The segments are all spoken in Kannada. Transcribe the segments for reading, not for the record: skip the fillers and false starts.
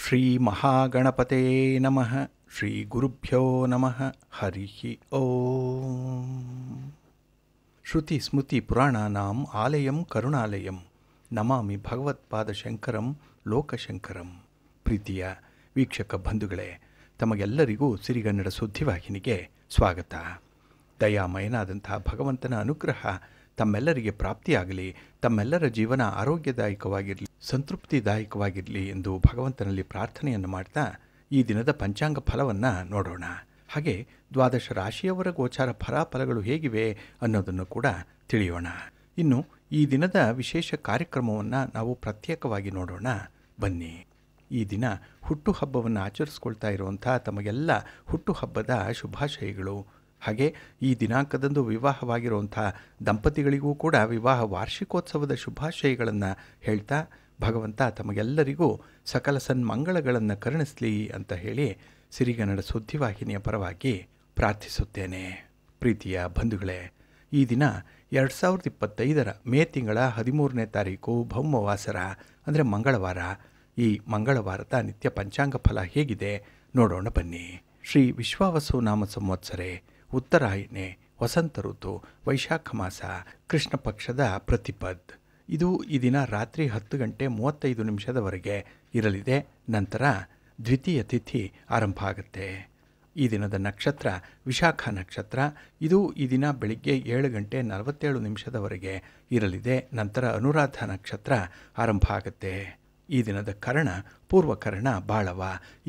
ಶ್ರೀ ಮಹಾಗಣಪತೆ ನಮಃ. ಶ್ರೀ ಗುರುಭ್ಯೋ ನಮಃ. ಹರಿ ಓಂ. ಶ್ರುತಿ ಸ್ಮೃತಿ ಪುರಾಣಾನಾಂ ಆಲಯಂ ಕರುಣಾಲಯಂ ನಮಾಮಿ ಭಗವತ್ಪಾದಶಂಕರಂ ಲೋಕಶಂಕರಂ. ಪ್ರೀತಿಯ ವೀಕ್ಷಕ ಬಂಧುಗಳೇ, ತಮಗೆಲ್ಲರಿಗೂ ಸಿರಿಗನ್ನಡ ಸುದ್ದಿವಾಹಿನಿಗೆ ಸ್ವಾಗತ. ದಯಾಮಯನಾದಂಥ ಭಗವಂತನ ಅನುಗ್ರಹ ತಮ್ಮೆಲ್ಲರಿಗೆ ಪ್ರಾಪ್ತಿಯಾಗಲಿ, ತಮ್ಮೆಲ್ಲರ ಜೀವನ ಆರೋಗ್ಯದಾಯಕವಾಗಿರಲಿ, ಸಂತೃಪ್ತಿದಾಯಕವಾಗಿರಲಿ ಎಂದು ಭಗವಂತನಲ್ಲಿ ಪ್ರಾರ್ಥನೆಯನ್ನು ಮಾಡ್ತಾ ಈ ದಿನದ ಪಂಚಾಂಗ ಫಲವನ್ನು ನೋಡೋಣ. ಹಾಗೆ ದ್ವಾದಶ ರಾಶಿಯವರ ಗೋಚಾರ ಫಲಾಫಲಗಳು ಹೇಗಿವೆ ಅನ್ನೋದನ್ನು ಕೂಡ ತಿಳಿಯೋಣ. ಇನ್ನು ಈ ದಿನದ ವಿಶೇಷ ಕಾರ್ಯಕ್ರಮವನ್ನು ನಾವು ಪ್ರತ್ಯೇಕವಾಗಿ ನೋಡೋಣ. ಬನ್ನಿ. ಈ ದಿನ ಹುಟ್ಟುಹಬ್ಬವನ್ನು ಆಚರಿಸ್ಕೊಳ್ತಾ ಇರುವಂಥ ತಮಗೆಲ್ಲ ಹುಟ್ಟುಹಬ್ಬದ ಶುಭಾಶಯಗಳು. ಹಾಗೆ ಈ ದಿನಾಂಕದಂದು ವಿವಾಹವಾಗಿರುವಂಥ ದಂಪತಿಗಳಿಗೂ ಕೂಡ ವಿವಾಹ ವಾರ್ಷಿಕೋತ್ಸವದ ಶುಭಾಶಯಗಳನ್ನು ಹೇಳ್ತಾ ಭಗವಂತ ತಮಗೆಲ್ಲರಿಗೂ ಸಕಲ ಸನ್ಮಂಗಳಗಳನ್ನು ಕರುಣಿಸಲಿ ಅಂತ ಹೇಳಿ ಸಿರಿಗನ್ನಡ ಸುದ್ದಿವಾಹಿನಿಯ ಪರವಾಗಿ ಪ್ರಾರ್ಥಿಸುತ್ತೇನೆ. ಪ್ರೀತಿಯ ಬಂಧುಗಳೇ, ಈ ದಿನ 2025 ಮೇ ತಿಂಗಳ 13ನೇ ತಾರೀಕು ಭೌಮವಾಸರ ಅಂದರೆ ಮಂಗಳವಾರ. ಈ ಮಂಗಳವಾರದ ನಿತ್ಯ ಪಂಚಾಂಗ ಫಲ ಹೇಗಿದೆ ನೋಡೋಣ ಬನ್ನಿ. ಶ್ರೀ ವಿಶ್ವಾವಸು ನಾಮ ಸಂವತ್ಸರೆ, ಉತ್ತರಾಯಣೆ, ವಸಂತ ಋತು, ವೈಶಾಖ ಮಾಸ, ಕೃಷ್ಣ ಪಕ್ಷದ ಪ್ರತಿಪದ್. ಇದು ಈ ದಿನ ರಾತ್ರಿ 10:35 ಇರಲಿದೆ. ನಂತರ ದ್ವಿತೀಯ ತಿಥಿ ಆರಂಭ ಆಗುತ್ತೆ. ಈ ದಿನದ ನಕ್ಷತ್ರ ವಿಶಾಖ ನಕ್ಷತ್ರ. ಇದು ಈ ದಿನ ಬೆಳಿಗ್ಗೆ 7:47 ಇರಲಿದೆ. ನಂತರ ಅನುರಾಧ ನಕ್ಷತ್ರ ಆರಂಭ ಆಗುತ್ತೆ. ಈ ದಿನದ ಕರ್ಣ ಪೂರ್ವಕರ್ಣ ಬಾಳವ.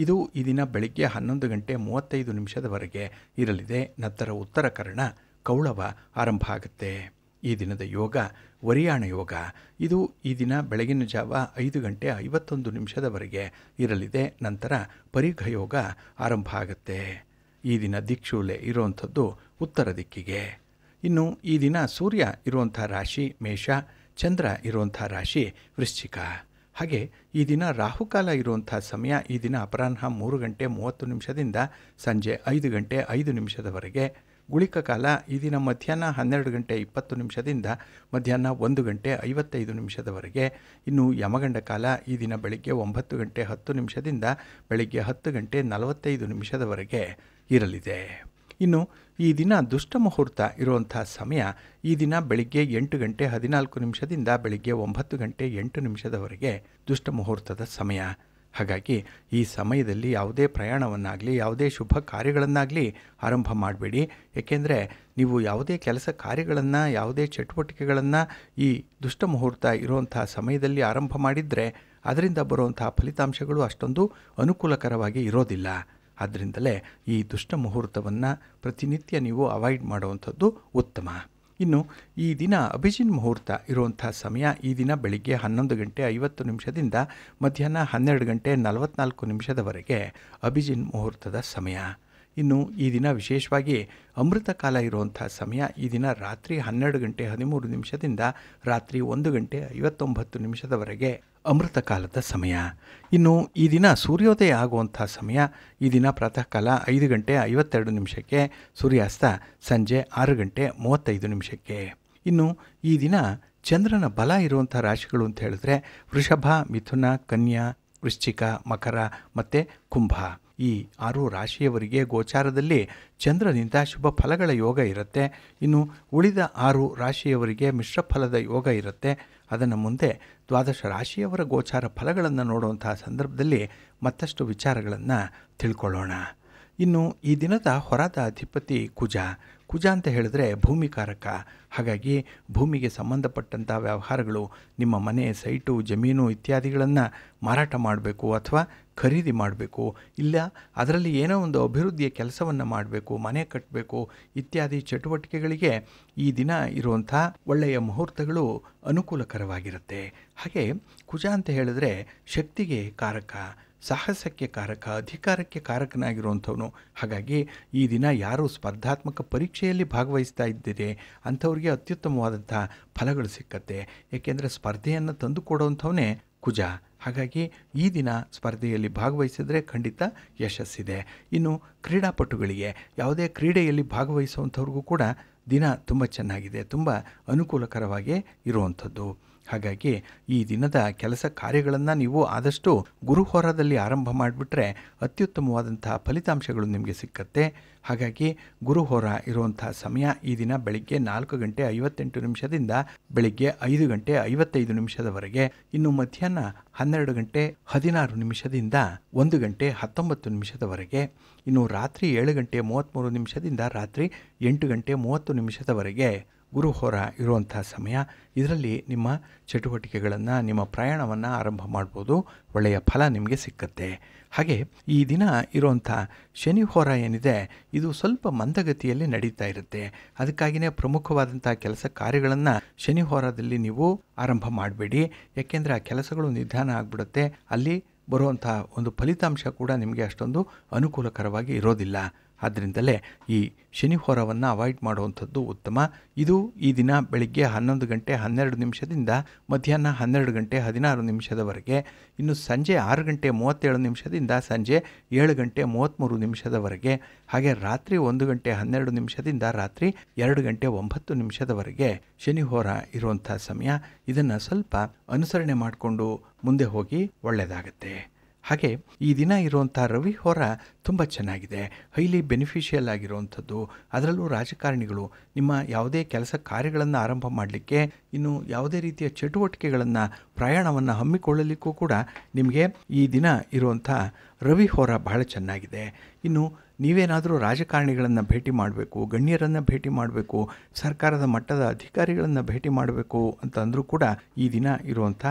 ಇದು ಈ ದಿನ ಬೆಳಿಗ್ಗೆ 11:35 ಇರಲಿದೆ. ನಂತರ ಉತ್ತರ ಕರ್ಣ ಕೌಳವ ಆರಂಭ ಆಗುತ್ತೆ. ಈ ದಿನದ ಯೋಗ ವರಿಯಾಣ ಯೋಗ. ಇದು ಈ ದಿನ ಬೆಳಗಿನ ಜಾವ 5:51 ಇರಲಿದೆ. ನಂತರ ಪರಿಘ ಯೋಗ ಆರಂಭ ಆಗುತ್ತೆ. ಈ ದಿನ ದಿಕ್ಷೂಲೆ ಇರುವಂಥದ್ದು ಉತ್ತರ ದಿಕ್ಕಿಗೆ. ಇನ್ನು ಈ ದಿನ ಸೂರ್ಯ ಇರುವಂಥ ರಾಶಿ ಮೇಷ, ಚಂದ್ರ ಇರುವಂಥ ರಾಶಿ ವೃಶ್ಚಿಕ. ಹಾಗೆ ಈ ದಿನ ರಾಹುಕಾಲ ಇರುವಂಥ ಸಮಯ ಈ ದಿನ ಅಪರಾಹ್ನ 3:30 ಸಂಜೆ 5:05 ಗುಳಿಕ ಕಾಲ ಈ ದಿನ ಮಧ್ಯಾಹ್ನ 12:20 ಮಧ್ಯಾಹ್ನ 1:55 ಇನ್ನು ಯಮಗಂಡ ಕಾಲ ಈ ದಿನ ಬೆಳಿಗ್ಗೆ 9:10 ಬೆಳಿಗ್ಗೆ 10:45 ಇರಲಿದೆ. ಇನ್ನು ಈ ದಿನ ದುಷ್ಟ ಮುಹೂರ್ತ ಇರುವಂಥ ಸಮಯ ಈ ದಿನ ಬೆಳಿಗ್ಗೆ 8:14 ಬೆಳಿಗ್ಗೆ 9:08 ದುಷ್ಟ ಮುಹೂರ್ತದ ಸಮಯ. ಹಾಗಾಗಿ ಈ ಸಮಯದಲ್ಲಿ ಯಾವುದೇ ಪ್ರಯಾಣವನ್ನಾಗಲಿ ಯಾವುದೇ ಶುಭ ಕಾರ್ಯಗಳನ್ನಾಗಲಿ ಆರಂಭ ಮಾಡಬೇಡಿ. ಏಕೆಂದರೆ ನೀವು ಯಾವುದೇ ಕೆಲಸ ಕಾರ್ಯಗಳನ್ನು ಯಾವುದೇ ಚಟುವಟಿಕೆಗಳನ್ನು ಈ ದುಷ್ಟ ಮುಹೂರ್ತ ಇರುವಂಥ ಸಮಯದಲ್ಲಿ ಆರಂಭ ಮಾಡಿದರೆ ಅದರಿಂದ ಬರುವಂಥ ಫಲಿತಾಂಶಗಳು ಅಷ್ಟೊಂದು ಅನುಕೂಲಕರವಾಗಿ ಇರೋದಿಲ್ಲ. ಆದ್ದರಿಂದಲೇ ಈ ದುಷ್ಟ ಮುಹೂರ್ತವನ್ನು ಪ್ರತಿನಿತ್ಯ ನೀವು ಅವಾಯ್ಡ್ ಮಾಡುವಂಥದ್ದು ಉತ್ತಮ. ಇನ್ನು ಈ ದಿನ ಅಭಿಜಿನ್ ಮುಹೂರ್ತ ಇರುವಂಥ ಸಮಯ ಈ ದಿನ ಬೆಳಿಗ್ಗೆ 11:50 ಮಧ್ಯಾಹ್ನ 12:44 ಅಭಿಜಿನ್ ಮುಹೂರ್ತದ ಸಮಯ. ಇನ್ನು ಈ ದಿನ ವಿಶೇಷವಾಗಿ ಅಮೃತ ಕಾಲ ಇರುವಂಥ ಸಮಯ ಈ ದಿನ ರಾತ್ರಿ 12:13 ರಾತ್ರಿ 1:59 ಅಮೃತ ಕಾಲದ ಸಮಯ. ಇನ್ನು ಈ ದಿನ ಸೂರ್ಯೋದಯ ಆಗುವಂಥ ಸಮಯ ಈ ದಿನ ಪ್ರಾತಃ ಕಾಲ 5:52 ಸೂರ್ಯಾಸ್ತ ಸಂಜೆ 6:35. ಇನ್ನು ಈ ದಿನ ಚಂದ್ರನ ಬಲ ಇರುವಂಥ ರಾಶಿಗಳು ಅಂತ ಹೇಳಿದ್ರೆ ವೃಷಭ, ಮಿಥುನ, ಕನ್ಯಾ, ವೃಶ್ಚಿಕ, ಮಕರ ಮತ್ತು ಕುಂಭ. ಈ 6 ರಾಶಿಯವರಿಗೆ ಗೋಚಾರದಲ್ಲಿ ಚಂದ್ರನಿಂದ ಶುಭ ಫಲಗಳ ಯೋಗ ಇರುತ್ತೆ. ಇನ್ನು ಉಳಿದ 6 ರಾಶಿಯವರಿಗೆ ಮಿಶ್ರ ಫಲದ ಯೋಗ ಇರುತ್ತೆ. ಅದನ್ನು ಮುಂದೆ ದ್ವಾದಶ ರಾಶಿಯವರ ಗೋಚಾರ ಫಲಗಳನ್ನು ನೋಡುವಂತಹ ಸಂದರ್ಭದಲ್ಲಿ ಮತ್ತಷ್ಟು ವಿಚಾರಗಳನ್ನು ತಿಳ್ಕೊಳ್ಳೋಣ. ಇನ್ನು ಈ ದಿನದ ಹೊರದ ಅಧಿಪತಿ ಕುಜ. ಕುಜ ಅಂತ ಹೇಳಿದ್ರೆ ಭೂಮಿಕಾರಕ. ಹಾಗಾಗಿ ಭೂಮಿಗೆ ಸಂಬಂಧಪಟ್ಟಂಥ ವ್ಯವಹಾರಗಳು, ನಿಮ್ಮ ಮನೆ, ಸೈಟು, ಜಮೀನು ಇತ್ಯಾದಿಗಳನ್ನು ಮಾರಾಟ ಮಾಡಬೇಕು ಅಥವಾ ಖರೀದಿ ಮಾಡಬೇಕು, ಇಲ್ಲ ಅದರಲ್ಲಿ ಏನೋ ಒಂದು ಅಭಿವೃದ್ಧಿಯ ಕೆಲಸವನ್ನು ಮಾಡಬೇಕು, ಮನೆ ಕಟ್ಟಬೇಕು ಇತ್ಯಾದಿ ಚಟುವಟಿಕೆಗಳಿಗೆ ಈ ದಿನ ಇರುವಂಥ ಒಳ್ಳೆಯ ಮುಹೂರ್ತಗಳು ಅನುಕೂಲಕರವಾಗಿರುತ್ತೆ. ಹಾಗೆ ಕುಜ ಅಂತ ಹೇಳಿದ್ರೆ ಶಕ್ತಿಗೆ ಕಾರಕ, ಸಾಹಸಕ್ಕೆ ಕಾರಕ, ಅಧಿಕಾರಕ್ಕೆ ಕಾರಕನಾಗಿರುವಂಥವನು. ಹಾಗಾಗಿ ಈ ದಿನ ಯಾರು ಸ್ಪರ್ಧಾತ್ಮಕ ಪರೀಕ್ಷೆಯಲ್ಲಿ ಭಾಗವಹಿಸ್ತಾ ಇದ್ದೀರಿ ಅಂಥವ್ರಿಗೆ ಅತ್ಯುತ್ತಮವಾದಂಥ ಫಲಗಳು ಸಿಕ್ಕತ್ತೆ. ಏಕೆಂದರೆ ಸ್ಪರ್ಧೆಯನ್ನು ತಂದುಕೊಡುವಂಥವನೇ ಕುಜ. ಹಾಗಾಗಿ ಈ ದಿನ ಸ್ಪರ್ಧೆಯಲ್ಲಿ ಭಾಗವಹಿಸಿದರೆ ಖಂಡಿತ ಯಶಸ್ಸಿದೆ. ಇನ್ನು ಕ್ರೀಡಾಪಟುಗಳಿಗೆ ಯಾವುದೇ ಕ್ರೀಡೆಯಲ್ಲಿ ಭಾಗವಹಿಸುವಂಥವ್ರಿಗೂ ಕೂಡ ದಿನ ತುಂಬ ಚೆನ್ನಾಗಿದೆ, ತುಂಬ ಅನುಕೂಲಕರವಾಗಿ ಇರುವಂಥದ್ದು. ಹಾಗಾಗಿ ಈ ದಿನದ ಕೆಲಸ ಕಾರ್ಯಗಳನ್ನು ನೀವು ಆದಷ್ಟು ಗುರುಹೋರಾದಲ್ಲಿ ಆರಂಭ ಮಾಡಿಬಿಟ್ರೆ ಅತ್ಯುತ್ತಮವಾದಂತಹ ಫಲಿತಾಂಶಗಳು ನಿಮಗೆ ಸಿಕ್ಕತ್ತೆ. ಹಾಗಾಗಿ ಗುರುಹೋರ ಇರುವಂಥ ಸಮಯ ಈ ದಿನ ಬೆಳಿಗ್ಗೆ 4:58 ಬೆಳಿಗ್ಗೆ 5:55 ಇನ್ನು ಮಧ್ಯಾಹ್ನ 12:16 1:19 ಇನ್ನು ರಾತ್ರಿ 7:33 ರಾತ್ರಿ 8:30 ಗುರುಹೋರ ಇರುವಂಥ ಸಮಯ. ಇದರಲ್ಲಿ ನಿಮ್ಮ ಚಟುವಟಿಕೆಗಳನ್ನು, ನಿಮ್ಮ ಪ್ರಯಾಣವನ್ನು ಆರಂಭ ಮಾಡ್ಬೋದು. ಒಳ್ಳೆಯ ಫಲ ನಿಮಗೆ ಸಿಕ್ಕತ್ತೆ. ಹಾಗೆ ಈ ದಿನ ಇರುವಂಥ ಶನಿ ಹೋರ ಏನಿದೆ ಇದು ಸ್ವಲ್ಪ ಮಂದಗತಿಯಲ್ಲಿ ನಡೀತಾ ಇರುತ್ತೆ. ಅದಕ್ಕಾಗಿಯೇ ಪ್ರಮುಖವಾದಂಥ ಕೆಲಸ ಕಾರ್ಯಗಳನ್ನು ಶನಿ ಹೋರಾದಲ್ಲಿ ನೀವು ಆರಂಭ ಮಾಡಬೇಡಿ. ಯಾಕೆಂದರೆ ಆ ಕೆಲಸಗಳು ನಿಧಾನ ಆಗಿಬಿಡುತ್ತೆ. ಅಲ್ಲಿ ಬರುವಂಥ ಒಂದು ಫಲಿತಾಂಶ ಕೂಡ ನಿಮಗೆ ಅಷ್ಟೊಂದು ಅನುಕೂಲಕರವಾಗಿ ಇರೋದಿಲ್ಲ. ಆದ್ದರಿಂದಲೇ ಈ ಶನಿ ಹೋರವನ್ನು ಅವಾಯ್ಡ್ ಮಾಡುವಂಥದ್ದು ಉತ್ತಮ. ಇದು ಈ ದಿನ ಬೆಳಿಗ್ಗೆ 11:12 ಮಧ್ಯಾಹ್ನ 12:16 ಇನ್ನು ಸಂಜೆ 6:37 ಸಂಜೆ 7:33 ಹಾಗೆ ರಾತ್ರಿ 1:12 ರಾತ್ರಿ 2:09 ಶನಿ ಹೋರ ಇರುವಂಥ ಸಮಯ. ಇದನ್ನು ಸ್ವಲ್ಪ ಅನುಸರಣೆ ಮಾಡಿಕೊಂಡು ಮುಂದೆ ಹೋಗಿ ಒಳ್ಳೆಯದಾಗತ್ತೆ. ಹಾಗೆ ಈ ದಿನ ಇರುವಂಥ ರವಿ ಹೋರ ತುಂಬ ಚೆನ್ನಾಗಿದೆ, ಹೈಲಿ ಬೆನಿಫಿಷಿಯಲ್ ಆಗಿರುವಂಥದ್ದು. ಅದರಲ್ಲೂ ರಾಜಕಾರಣಿಗಳು ನಿಮ್ಮ ಯಾವುದೇ ಕೆಲಸ ಕಾರ್ಯಗಳನ್ನು ಆರಂಭ ಮಾಡಲಿಕ್ಕೆ, ಇನ್ನು ಯಾವುದೇ ರೀತಿಯ ಚಟುವಟಿಕೆಗಳನ್ನು, ಪ್ರಯಾಣವನ್ನು ಹಮ್ಮಿಕೊಳ್ಳಲಿಕ್ಕೂ ಕೂಡ ನಿಮಗೆ ಈ ದಿನ ಇರುವಂಥ ರವಿ ಹೋರ ಬಹಳ ಚೆನ್ನಾಗಿದೆ. ಇನ್ನು ನೀವೇನಾದರೂ ರಾಜಕಾರಣಿಗಳನ್ನು ಭೇಟಿ ಮಾಡಬೇಕು, ಗಣ್ಯರನ್ನು ಭೇಟಿ ಮಾಡಬೇಕು, ಸರ್ಕಾರದ ಮಟ್ಟದ ಅಧಿಕಾರಿಗಳನ್ನು ಭೇಟಿ ಮಾಡಬೇಕು ಅಂತ ಅಂದರೂ ಕೂಡ ಈ ದಿನ ಇರುವಂಥ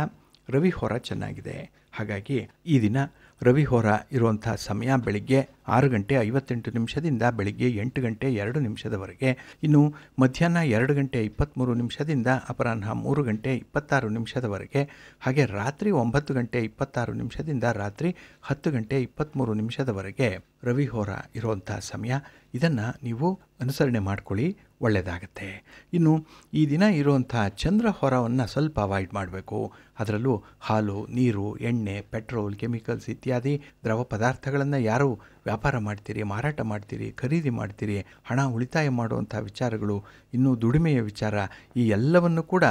ರವಿ ಹೋರ ಚೆನ್ನಾಗಿದೆ. ಹಾಗಾಗಿ ಈ ದಿನ ರವಿ ಹೋರ ಇರುವಂಥ ಸಮಯ ಬೆಳಿಗ್ಗೆ 6:58 ಬೆಳಿಗ್ಗೆ 8:02 ಇನ್ನು ಮಧ್ಯಾಹ್ನ 2:23 ಅಪರಾಹ್ನ 3:26 ಹಾಗೆ ರಾತ್ರಿ 9:26 ರಾತ್ರಿ 10:23 ರವಿ ಹೋರ ಇರುವಂಥ ಸಮಯ. ಇದನ್ನು ನೀವು ಅನುಸರಣೆ ಮಾಡ್ಕೊಳ್ಳಿ, ಒಳ್ಳೆಯದಾಗತ್ತೆ. ಇನ್ನು ಈ ದಿನ ಇರುವಂಥ ಚಂದ್ರ ಹೋರವನ್ನು ಸ್ವಲ್ಪ ಅವಾಯ್ಡ್ ಮಾಡಬೇಕು. ಅದರಲ್ಲೂ ಹಾಲು, ನೀರು, ಎಣ್ಣೆ, ಪೆಟ್ರೋಲ್, ಕೆಮಿಕಲ್ಸ್ ಇತ್ಯಾದಿ ದ್ರವ ಪದಾರ್ಥಗಳನ್ನು ಯಾರು ವ್ಯಾಪಾರ ಮಾಡ್ತೀರಿ, ಮಾರಾಟ ಮಾಡ್ತೀರಿ, ಖರೀದಿ ಮಾಡ್ತೀರಿ, ಹಣ ಉಳಿತಾಯ ಮಾಡುವಂಥ ವಿಚಾರಗಳು, ಇನ್ನೂ ದುಡಿಮೆಯ ವಿಚಾರ, ಈ ಎಲ್ಲವನ್ನು ಕೂಡ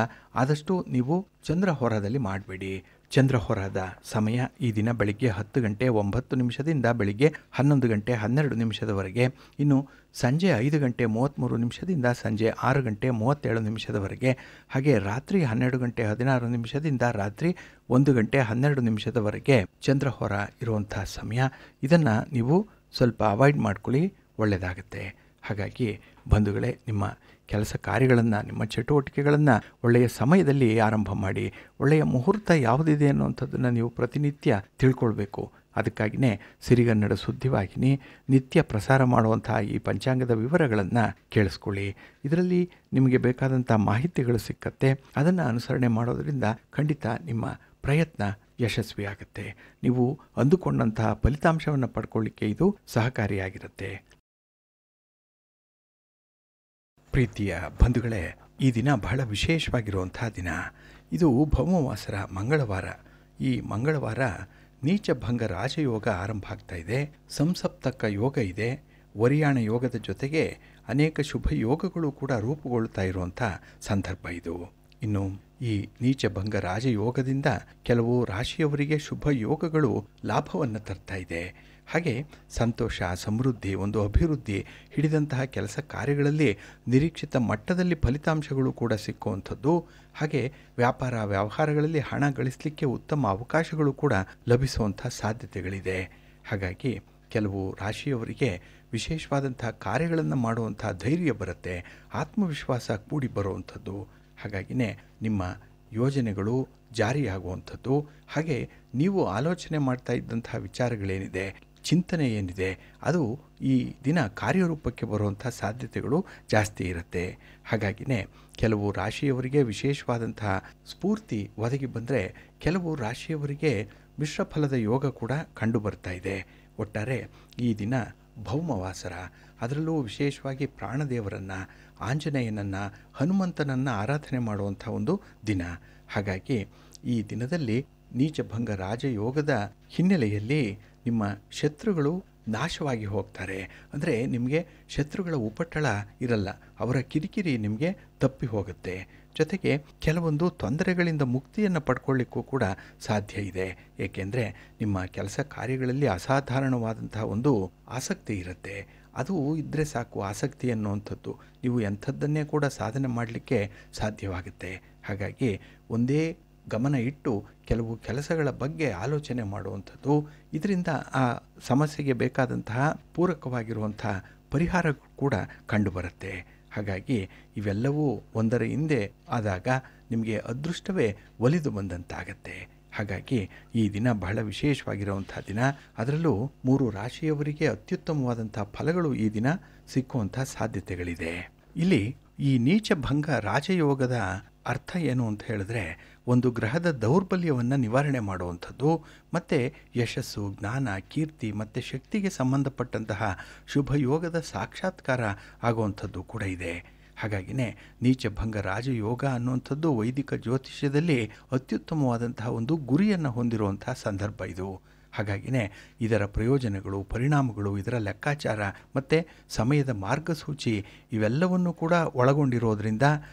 ಆದಷ್ಟು ನೀವು ಚಂದ್ರ ಹೋರಾದಲ್ಲಿ ಮಾಡಬೇಡಿ. ಚಂದ್ರ ಹೋರಾದ ಸಮಯ ಈ ದಿನ ಬೆಳಿಗ್ಗೆ 10:09 ಬೆಳಿಗ್ಗೆ 11:12 ಇನ್ನು ಸಂಜೆ 5:33 ಸಂಜೆ 6:37 ಹಾಗೆ ರಾತ್ರಿ 12:16 ರಾತ್ರಿ 1:12 ಚಂದ್ರಹೋರ ಇರುವಂಥ ಸಮಯ. ಇದನ್ನು ನೀವು ಸ್ವಲ್ಪ ಅವಾಯ್ಡ್ ಮಾಡ್ಕೊಳ್ಳಿ, ಒಳ್ಳೆಯದಾಗುತ್ತೆ. ಹಾಗಾಗಿ ಬಂಧುಗಳೇ, ನಿಮ್ಮ ಕೆಲಸ ಕಾರ್ಯಗಳನ್ನು, ನಿಮ್ಮ ಚಟುವಟಿಕೆಗಳನ್ನು ಒಳ್ಳೆಯ ಸಮಯದಲ್ಲಿ ಆರಂಭ ಮಾಡಿ. ಒಳ್ಳೆಯ ಮುಹೂರ್ತ ಯಾವುದಿದೆ ಅನ್ನುವಂಥದ್ದನ್ನು ನೀವು ಪ್ರತಿನಿತ್ಯ ತಿಳ್ಕೊಳ್ಬೇಕು. ಅದಕ್ಕಾಗಿಯೇ ಸಿರಿಗನ್ನಡ ಸುದ್ದಿವಾಹಿನಿ ನಿತ್ಯ ಪ್ರಸಾರ ಮಾಡುವಂಥ ಈ ಪಂಚಾಂಗದ ವಿವರಗಳನ್ನು ಕೇಳಿಸ್ಕೊಳ್ಳಿ. ಇದರಲ್ಲಿ ನಿಮಗೆ ಬೇಕಾದಂಥ ಮಾಹಿತಿಗಳು ಸಿಕ್ಕತ್ತೆ. ಅದನ್ನು ಅನುಸರಣೆ ಮಾಡೋದರಿಂದ ಖಂಡಿತ ನಿಮ್ಮ ಪ್ರಯತ್ನ ಯಶಸ್ವಿಯಾಗುತ್ತೆ. ನೀವು ಅಂದುಕೊಂಡಂತಹ ಫಲಿತಾಂಶವನ್ನು ಪಡ್ಕೊಳ್ಳಿಕ್ಕೆ ಇದು ಸಹಕಾರಿಯಾಗಿರುತ್ತೆ. ಪ್ರೀತಿಯ ಬಂಧುಗಳೇ, ಈ ದಿನ ಬಹಳ ವಿಶೇಷವಾಗಿರುವಂಥ ದಿನ. ಇದು ಭೌಮವಾಸರ ಮಂಗಳವಾರ. ಈ ಮಂಗಳವಾರ ನೀಚಭಂಗ ರಾಜಯೋಗ ಆರಂಭ ಆಗ್ತಾ ಇದೆ. ಸಂಸಪ್ತಕ ಯೋಗ ಇದೆ. ವರಿಯಾಣ ಯೋಗದ ಜೊತೆಗೆ ಅನೇಕ ಶುಭ ಯೋಗಗಳು ಕೂಡ ರೂಪುಗೊಳ್ಳುತ್ತಾ ಇರುವಂಥ ಸಂದರ್ಭ ಇದು. ಇನ್ನು ಈ ನೀಚಭಂಗ ರಾಜಯೋಗದಿಂದ ಕೆಲವು ರಾಶಿಯವರಿಗೆ ಶುಭ ಯೋಗಗಳು ಲಾಭವನ್ನು ತರ್ತಾ ಇದೆ. ಹಾಗೆ ಸಂತೋಷ, ಸಮೃದ್ಧಿ, ಒಂದು ಅಭಿವೃದ್ಧಿ, ಹಿಡಿದಂತಹ ಕೆಲಸ ಕಾರ್ಯಗಳಲ್ಲಿ ನಿರೀಕ್ಷಿತ ಮಟ್ಟದಲ್ಲಿ ಫಲಿತಾಂಶಗಳು ಕೂಡ ಸಿಕ್ಕುವಂಥದ್ದು. ಹಾಗೆ ವ್ಯಾಪಾರ ವ್ಯವಹಾರಗಳಲ್ಲಿ ಹಣ ಗಳಿಸಲಿಕ್ಕೆ ಉತ್ತಮ ಅವಕಾಶಗಳು ಕೂಡ ಲಭಿಸುವಂಥ ಸಾಧ್ಯತೆಗಳಿದೆ. ಹಾಗಾಗಿ ಕೆಲವು ರಾಶಿಯವರಿಗೆ ವಿಶೇಷವಾದಂಥ ಕಾರ್ಯಗಳನ್ನು ಮಾಡುವಂಥ ಧೈರ್ಯ ಬರುತ್ತೆ, ಆತ್ಮವಿಶ್ವಾಸ ಕೂಡಿ ಬರುವಂಥದ್ದು. ಹಾಗಾಗಿನೇ ನಿಮ್ಮ ಯೋಜನೆಗಳು ಜಾರಿಯಾಗುವಂಥದ್ದು. ಹಾಗೆ ನೀವು ಆಲೋಚನೆ ಮಾಡ್ತಾ ಇದ್ದಂತಹ ವಿಚಾರಗಳೇನಿದೆ, ಚಿಂತನೆ ಏನಿದೆ, ಅದು ಈ ದಿನ ಕಾರ್ಯರೂಪಕ್ಕೆ ಬರುವಂಥ ಸಾಧ್ಯತೆಗಳು ಜಾಸ್ತಿ ಇರುತ್ತೆ. ಹಾಗಾಗಿನೇ ಕೆಲವು ರಾಶಿಯವರಿಗೆ ವಿಶೇಷವಾದಂತಹ ಸ್ಫೂರ್ತಿ ಒದಗಿ ಬಂದರೆ ಕೆಲವು ರಾಶಿಯವರಿಗೆ ಮಿಶ್ರ ಫಲದ ಯೋಗ ಕೂಡ ಕಂಡು ಬರ್ತಾ ಇದೆ. ಒಟ್ಟಾರೆ ಈ ದಿನ ಭೌಮವಾಸರ, ಅದರಲ್ಲೂ ವಿಶೇಷವಾಗಿ ಪ್ರಾಣದೇವರನ್ನು, ಆಂಜನೇಯನನ್ನು, ಹನುಮಂತನನ್ನು ಆರಾಧನೆ ಮಾಡುವಂಥ ಒಂದು ದಿನ. ಹಾಗಾಗಿ ಈ ದಿನದಲ್ಲಿ ನೀಚಭಂಗ ರಾಜಯೋಗದ ಹಿನ್ನೆಲೆಯಲ್ಲಿ ನಿಮ್ಮ ಶತ್ರುಗಳು ನಾಶವಾಗಿ ಹೋಗ್ತಾರೆ. ಅಂದರೆ ನಿಮಗೆ ಶತ್ರುಗಳ ಉಪಟಳ ಇರಲ್ಲ, ಅವರ ಕಿರಿಕಿರಿ ನಿಮಗೆ ತಪ್ಪಿ ಹೋಗುತ್ತೆ. ಜೊತೆಗೆ ಕೆಲವೊಂದು ತೊಂದರೆಗಳಿಂದ ಮುಕ್ತಿಯನ್ನು ಪಡ್ಕೊಳ್ಳಿಕ್ಕೂ ಕೂಡ ಸಾಧ್ಯ ಇದೆ. ಏಕೆಂದರೆ ನಿಮ್ಮ ಕೆಲಸ ಕಾರ್ಯಗಳಲ್ಲಿ ಅಸಾಧಾರಣವಾದಂತಹ ಒಂದು ಆಸಕ್ತಿ ಇರುತ್ತೆ. ಅದು ಇದ್ದರೆ ಸಾಕು, ಆಸಕ್ತಿ ಅನ್ನುವಂಥದ್ದು ನೀವು ಎಂಥದ್ದನ್ನೇ ಕೂಡ ಸಾಧನೆ ಮಾಡಲಿಕ್ಕೆ ಸಾಧ್ಯವಾಗುತ್ತೆ. ಹಾಗಾಗಿ ಒಂದೇ ಗಮನ ಇಟ್ಟು ಕೆಲವು ಕೆಲಸಗಳ ಬಗ್ಗೆ ಆಲೋಚನೆ ಮಾಡುವಂಥದ್ದು, ಇದರಿಂದ ಆ ಸಮಸ್ಯೆಗೆ ಬೇಕಾದಂತಹ ಪೂರಕವಾಗಿರುವಂಥ ಪರಿಹಾರ ಕೂಡ ಕಂಡುಬರುತ್ತೆ. ಹಾಗಾಗಿ ಇವೆಲ್ಲವೂ ಒಂದರ ಹಿಂದೆ ಆದಾಗ ನಿಮಗೆ ಅದೃಷ್ಟವೇ ಒಲಿದು ಬಂದಂತಾಗತ್ತೆ. ಹಾಗಾಗಿ ಈ ದಿನ ಬಹಳ ವಿಶೇಷವಾಗಿರುವಂಥ ದಿನ. ಅದರಲ್ಲೂ 3 ರಾಶಿಯವರಿಗೆ ಅತ್ಯುತ್ತಮವಾದಂಥ ಫಲಗಳು ಈ ದಿನ ಸಿಕ್ಕುವಂಥ ಸಾಧ್ಯತೆಗಳಿದೆ. ಇಲ್ಲಿ ಈ ನೀಚ ಭಂಗ ರಾಜಯೋಗದ ಅರ್ಥ ಏನು ಅಂತ ಹೇಳಿದ್ರೆ, ಒಂದು ಗ್ರಹದ ದೌರ್ಬಲ್ಯವನ್ನು ನಿವಾರಣೆ ಮಾಡುವಂಥದ್ದು, ಮತ್ತು ಯಶಸ್ಸು, ಜ್ಞಾನ, ಕೀರ್ತಿ ಮತ್ತು ಶಕ್ತಿಗೆ ಸಂಬಂಧಪಟ್ಟಂತಹ ಶುಭ ಯೋಗದ ಸಾಕ್ಷಾತ್ಕಾರ ಆಗುವಂಥದ್ದು ಕೂಡ ಇದೆ. ಹಾಗಾಗಿನೇ ನೀಚಭಂಗ ರಾಜಯೋಗ ಅನ್ನುವಂಥದ್ದು ವೈದಿಕ ಜ್ಯೋತಿಷ್ಯದಲ್ಲಿ ಅತ್ಯುತ್ತಮವಾದಂತಹ ಒಂದು ಗುರಿಯನ್ನು ಹೊಂದಿರುವಂತಹ ಸಂದರ್ಭ ಇದು. ಹಾಗಾಗಿನೇ ಇದರ ಪ್ರಯೋಜನಗಳು, ಪರಿಣಾಮಗಳು, ಇದರ ಲೆಕ್ಕಾಚಾರ ಮತ್ತು ಸಮಯದ ಮಾರ್ಗಸೂಚಿ ಇವೆಲ್ಲವನ್ನು ಕೂಡ ಒಳಗೊಂಡಿರೋದ್ರಿಂದ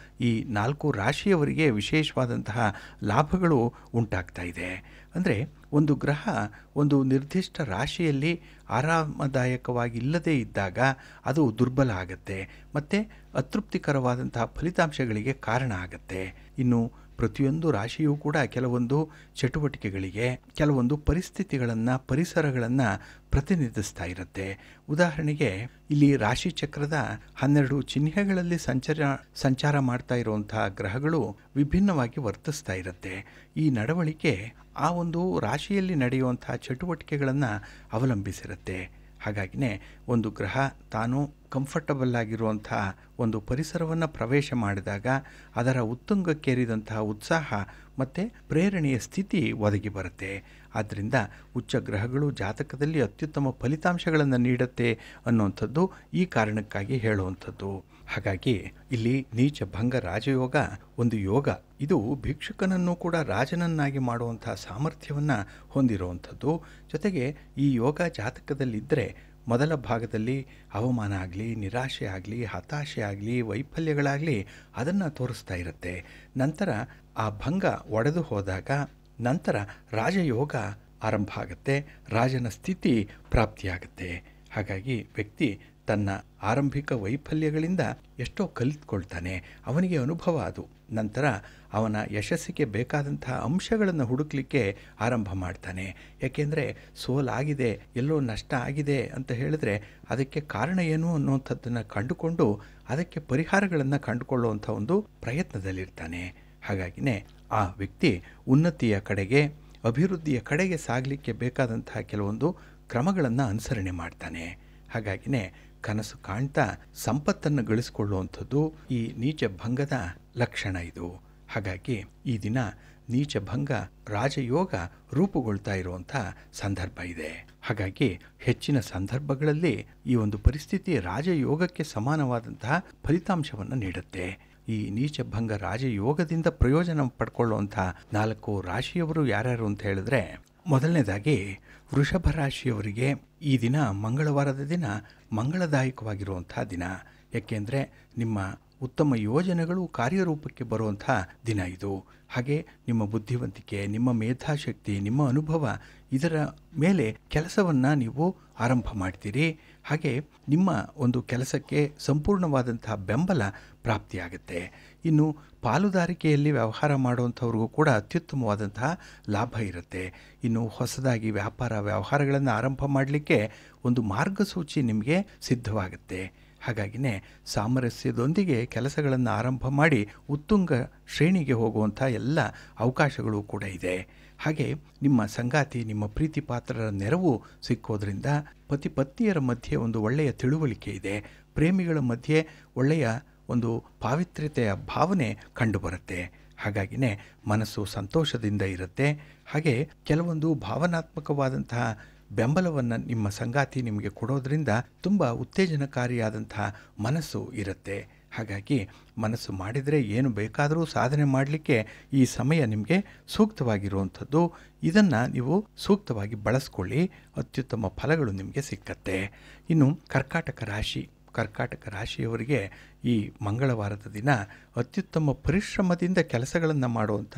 ಈ 4 ರಾಶಿಯವರಿಗೆ ವಿಶೇಷವಾದಂತಹ ಲಾಭಗಳು ಉಂಟಾಗ್ತಾ ಇದೆ. ಅಂದರೆ ಒಂದು ಗ್ರಹ ಒಂದು ನಿರ್ದಿಷ್ಟ ರಾಶಿಯಲ್ಲಿ ಆರಾಮದಾಯಕವಾಗಿ ಇಲ್ಲದೇ ಇದ್ದಾಗ ಅದು ದುರ್ಬಲ ಆಗುತ್ತೆ ಮತ್ತು ಅತೃಪ್ತಿಕರವಾದಂತಹ ಫಲಿತಾಂಶಗಳಿಗೆ ಕಾರಣ ಆಗುತ್ತೆ. ಇನ್ನು ಪ್ರತಿಯೊಂದು ರಾಶಿಯೂ ಕೂಡ ಕೆಲವೊಂದು ಚಟುವಟಿಕೆಗಳಿಗೆ, ಕೆಲವೊಂದು ಪರಿಸ್ಥಿತಿಗಳನ್ನು, ಪರಿಸರಗಳನ್ನು ಪ್ರತಿನಿಧಿಸ್ತಾ ಇರುತ್ತೆ. ಉದಾಹರಣೆಗೆ ಇಲ್ಲಿ ರಾಶಿ ಚಕ್ರದ 12 ಚಿಹ್ನೆಗಳಲ್ಲಿ ಸಂಚಾರ ಮಾಡ್ತಾ ಇರುವಂಥ ಗ್ರಹಗಳು ವಿಭಿನ್ನವಾಗಿ ವರ್ತಿಸ್ತಾ ಇರುತ್ತೆ. ಈ ನಡವಳಿಕೆ ಆ ಒಂದು ರಾಶಿಯಲ್ಲಿ ನಡೆಯುವಂಥ ಚಟುವಟಿಕೆಗಳನ್ನು ಅವಲಂಬಿಸಿರುತ್ತೆ. ಹಾಗಾಗಿನೇ ಒಂದು ಗ್ರಹ ತಾನು ಕಂಫರ್ಟಬಲ್ ಆಗಿರುವಂಥ ಒಂದು ಪರಿಸರವನ್ನು ಪ್ರವೇಶ ಮಾಡಿದಾಗ ಅದರ ಉತ್ತುಂಗಕ್ಕೇರಿದಂತಹ ಉತ್ಸಾಹ ಮತ್ತು ಪ್ರೇರಣೆಯ ಸ್ಥಿತಿ ಒದಗಿ ಬರುತ್ತೆ. ಆದ್ದರಿಂದ ಉಚ್ಚ ಗ್ರಹಗಳು ಜಾತಕದಲ್ಲಿ ಅತ್ಯುತ್ತಮ ಫಲಿತಾಂಶಗಳನ್ನು ನೀಡುತ್ತೆ ಅನ್ನುವಂಥದ್ದು ಈ ಕಾರಣಕ್ಕಾಗಿ ಹೇಳುವಂಥದ್ದು. ಹಾಗಾಗಿ ಇಲ್ಲಿ ನೀಚ ಭಂಗ ರಾಜಯೋಗ ಒಂದು ಯೋಗ. ಇದು ಭಿಕ್ಷುಕನನ್ನು ಕೂಡ ರಾಜನನ್ನಾಗಿ ಮಾಡುವಂಥ ಸಾಮರ್ಥ್ಯವನ್ನು ಹೊಂದಿರುವಂಥದ್ದು. ಜೊತೆಗೆ ಈ ಯೋಗ ಜಾತಕದಲ್ಲಿದ್ದರೆ ಮೊದಲ ಭಾಗದಲ್ಲಿ ಅವಮಾನ ಆಗಲಿ, ನಿರಾಶೆ ಆಗಲಿ, ಹತಾಶೆ ಆಗಲಿ, ವೈಫಲ್ಯಗಳಾಗಲಿ ಅದನ್ನು ತೋರಿಸ್ತಾ ಇರುತ್ತೆ. ನಂತರ ಆ ಭಂಗ ಒಡೆದು ಹೋದಾಗ ನಂತರ ರಾಜಯೋಗ ಆರಂಭ ಆಗುತ್ತೆ, ರಾಜನ ಸ್ಥಿತಿ ಪ್ರಾಪ್ತಿಯಾಗುತ್ತೆ. ಹಾಗಾಗಿ ವ್ಯಕ್ತಿ ತನ್ನ ಆರಂಭಿಕ ವೈಫಲ್ಯಗಳಿಂದ ಎಷ್ಟೋ ಕಲಿತ್ಕೊಳ್ತಾನೆ, ಅವನಿಗೆ ಅನುಭವ ಅದು. ನಂತರ ಅವನ ಯಶಸ್ಸಿಗೆ ಬೇಕಾದಂತಹ ಅಂಶಗಳನ್ನು ಹುಡುಕಲಿಕ್ಕೆ ಆರಂಭ ಮಾಡ್ತಾನೆ. ಯಾಕೆಂದರೆ ಸೋಲಾಗಿದೆ, ಎಲ್ಲೋ ನಷ್ಟ ಆಗಿದೆ ಅಂತ ಹೇಳಿದ್ರೆ ಅದಕ್ಕೆ ಕಾರಣ ಏನು ಅನ್ನುವಂಥದ್ದನ್ನು ಕಂಡುಕೊಂಡು ಅದಕ್ಕೆ ಪರಿಹಾರಗಳನ್ನು ಕಂಡುಕೊಳ್ಳುವಂಥ ಒಂದು ಪ್ರಯತ್ನದಲ್ಲಿರ್ತಾನೆ. ಹಾಗಾಗಿನೇ ಆ ವ್ಯಕ್ತಿ ಉನ್ನತಿಯ ಕಡೆಗೆ, ಅಭಿವೃದ್ಧಿಯ ಕಡೆಗೆ ಸಾಗಲಿಕ್ಕೆ ಬೇಕಾದಂತಹ ಕೆಲವೊಂದು ಕ್ರಮಗಳನ್ನು ಅನುಸರಣೆ ಮಾಡ್ತಾನೆ. ಹಾಗಾಗಿನೇ ಕನಸು ಕಾಣ್ತಾ ಸಂಪತ್ತನ್ನು ಗಳಿಸಿಕೊಳ್ಳುವಂಥದ್ದು ಈ ನೀಚ ಭಂಗದ ಲಕ್ಷಣ ಇದು. ಹಾಗಾಗಿ ಈ ದಿನ ನೀಚ ಭಂಗ ರಾಜಯೋಗ ರೂಪುಗೊಳ್ತಾ ಇರುವಂಥ ಸಂದರ್ಭ ಇದೆ. ಹಾಗಾಗಿ ಹೆಚ್ಚಿನ ಸಂದರ್ಭಗಳಲ್ಲಿ ಈ ಒಂದು ಪರಿಸ್ಥಿತಿ ರಾಜಯೋಗಕ್ಕೆ ಸಮಾನವಾದಂತಹ ಫಲಿತಾಂಶವನ್ನು ನೀಡುತ್ತೆ. ಈ ನೀಚ ಭಂಗ ರಾಜಯೋಗದಿಂದ ಪ್ರಯೋಜನ ಪಡ್ಕೊಳ್ಳುವಂಥ 4 ರಾಶಿಯವರು ಯಾರ್ಯಾರು ಅಂತ ಹೇಳಿದ್ರೆ, ಮೊದಲನೇದಾಗಿ ವೃಷಭ ರಾಶಿಯವರಿಗೆ ಈ ದಿನ ಮಂಗಳವಾರದ ದಿನ ಮಂಗಳದಾಯಕವಾಗಿರುವಂಥ ದಿನ. ಏಕೆಂದರೆ ನಿಮ್ಮ ಉತ್ತಮ ಯೋಜನೆಗಳು ಕಾರ್ಯರೂಪಕ್ಕೆ ಬರುವಂಥ ದಿನ ಇದು. ಹಾಗೆ ನಿಮ್ಮ ಬುದ್ಧಿವಂತಿಕೆ, ನಿಮ್ಮ ಮೇಧಾಶಕ್ತಿ, ನಿಮ್ಮ ಅನುಭವ ಇದರ ಮೇಲೆ ಕೆಲಸವನ್ನು ನೀವು ಆರಂಭ ಮಾಡ್ತೀರಿ. ಹಾಗೆ ನಿಮ್ಮ ಒಂದು ಕೆಲಸಕ್ಕೆ ಸಂಪೂರ್ಣವಾದಂತಹ ಬೆಂಬಲ ಪ್ರಾಪ್ತಿಯಾಗುತ್ತೆ. ಇನ್ನು ಪಾಲುದಾರಿಕೆಯಲ್ಲಿ ವ್ಯವಹಾರ ಮಾಡುವಂಥವ್ರಿಗೂ ಕೂಡ ಅತ್ಯುತ್ತಮವಾದಂತಹ ಲಾಭ ಇರುತ್ತೆ. ಇನ್ನು ಹೊಸದಾಗಿ ವ್ಯವಹಾರಗಳನ್ನು ಆರಂಭ ಮಾಡಲಿಕ್ಕೆ ಒಂದು ಮಾರ್ಗಸೂಚಿ ನಿಮಗೆ ಸಿದ್ಧವಾಗುತ್ತೆ. ಹಾಗಾಗಿನೇ ಸಾಮರಸ್ಯದೊಂದಿಗೆ ಕೆಲಸಗಳನ್ನು ಆರಂಭ ಮಾಡಿ ಉತ್ತುಂಗ ಶ್ರೇಣಿಗೆ ಹೋಗುವಂಥ ಎಲ್ಲ ಅವಕಾಶಗಳು ಕೂಡ ಇದೆ. ಹಾಗೆ ನಿಮ್ಮ ಸಂಗಾತಿ, ನಿಮ್ಮ ಪ್ರೀತಿ ಪಾತ್ರರ ನೆರವು ಸಿಕ್ಕೋದ್ರಿಂದ ಪತಿ ಪತ್ನಿಯರ ಮಧ್ಯೆ ಒಂದು ಒಳ್ಳೆಯ ತಿಳುವಳಿಕೆ ಇದೆ. ಪ್ರೇಮಿಗಳ ಮಧ್ಯೆ ಒಳ್ಳೆಯ ಒಂದು ಪಾವಿತ್ರ್ಯತೆಯ ಭಾವನೆ ಕಂಡುಬರುತ್ತೆ. ಹಾಗಾಗಿನೇ ಮನಸ್ಸು ಸಂತೋಷದಿಂದ ಇರುತ್ತೆ. ಹಾಗೆ ಕೆಲವೊಂದು ಭಾವನಾತ್ಮಕವಾದಂತಹ ಬೆಂಬಲವನ್ನು ನಿಮ್ಮ ಸಂಗಾತಿ ನಿಮಗೆ ಕೊಡೋದ್ರಿಂದ ತುಂಬ ಉತ್ತೇಜನಕಾರಿಯಾದಂತಹ ಮನಸ್ಸು ಇರುತ್ತೆ. ಹಾಗಾಗಿ ಮನಸ್ಸು ಮಾಡಿದರೆ ಏನು ಬೇಕಾದರೂ ಸಾಧನೆ ಮಾಡಲಿಕ್ಕೆ ಈ ಸಮಯ ನಿಮಗೆ ಸೂಕ್ತವಾಗಿರುವಂಥದ್ದು. ಇದನ್ನು ನೀವು ಸೂಕ್ತವಾಗಿ ಬಳಸ್ಕೊಳ್ಳಿ, ಅತ್ಯುತ್ತಮ ಫಲಗಳು ನಿಮಗೆ ಸಿಕ್ಕತ್ತೆ. ಇನ್ನು ಕರ್ಕಾಟಕ ರಾಶಿ, ಕರ್ಕಾಟಕ ರಾಶಿಯವರಿಗೆ ಈ ಮಂಗಳವಾರದ ದಿನ ಅತ್ಯುತ್ತಮ ಪರಿಶ್ರಮದಿಂದ ಕೆಲಸಗಳನ್ನು ಮಾಡುವಂಥ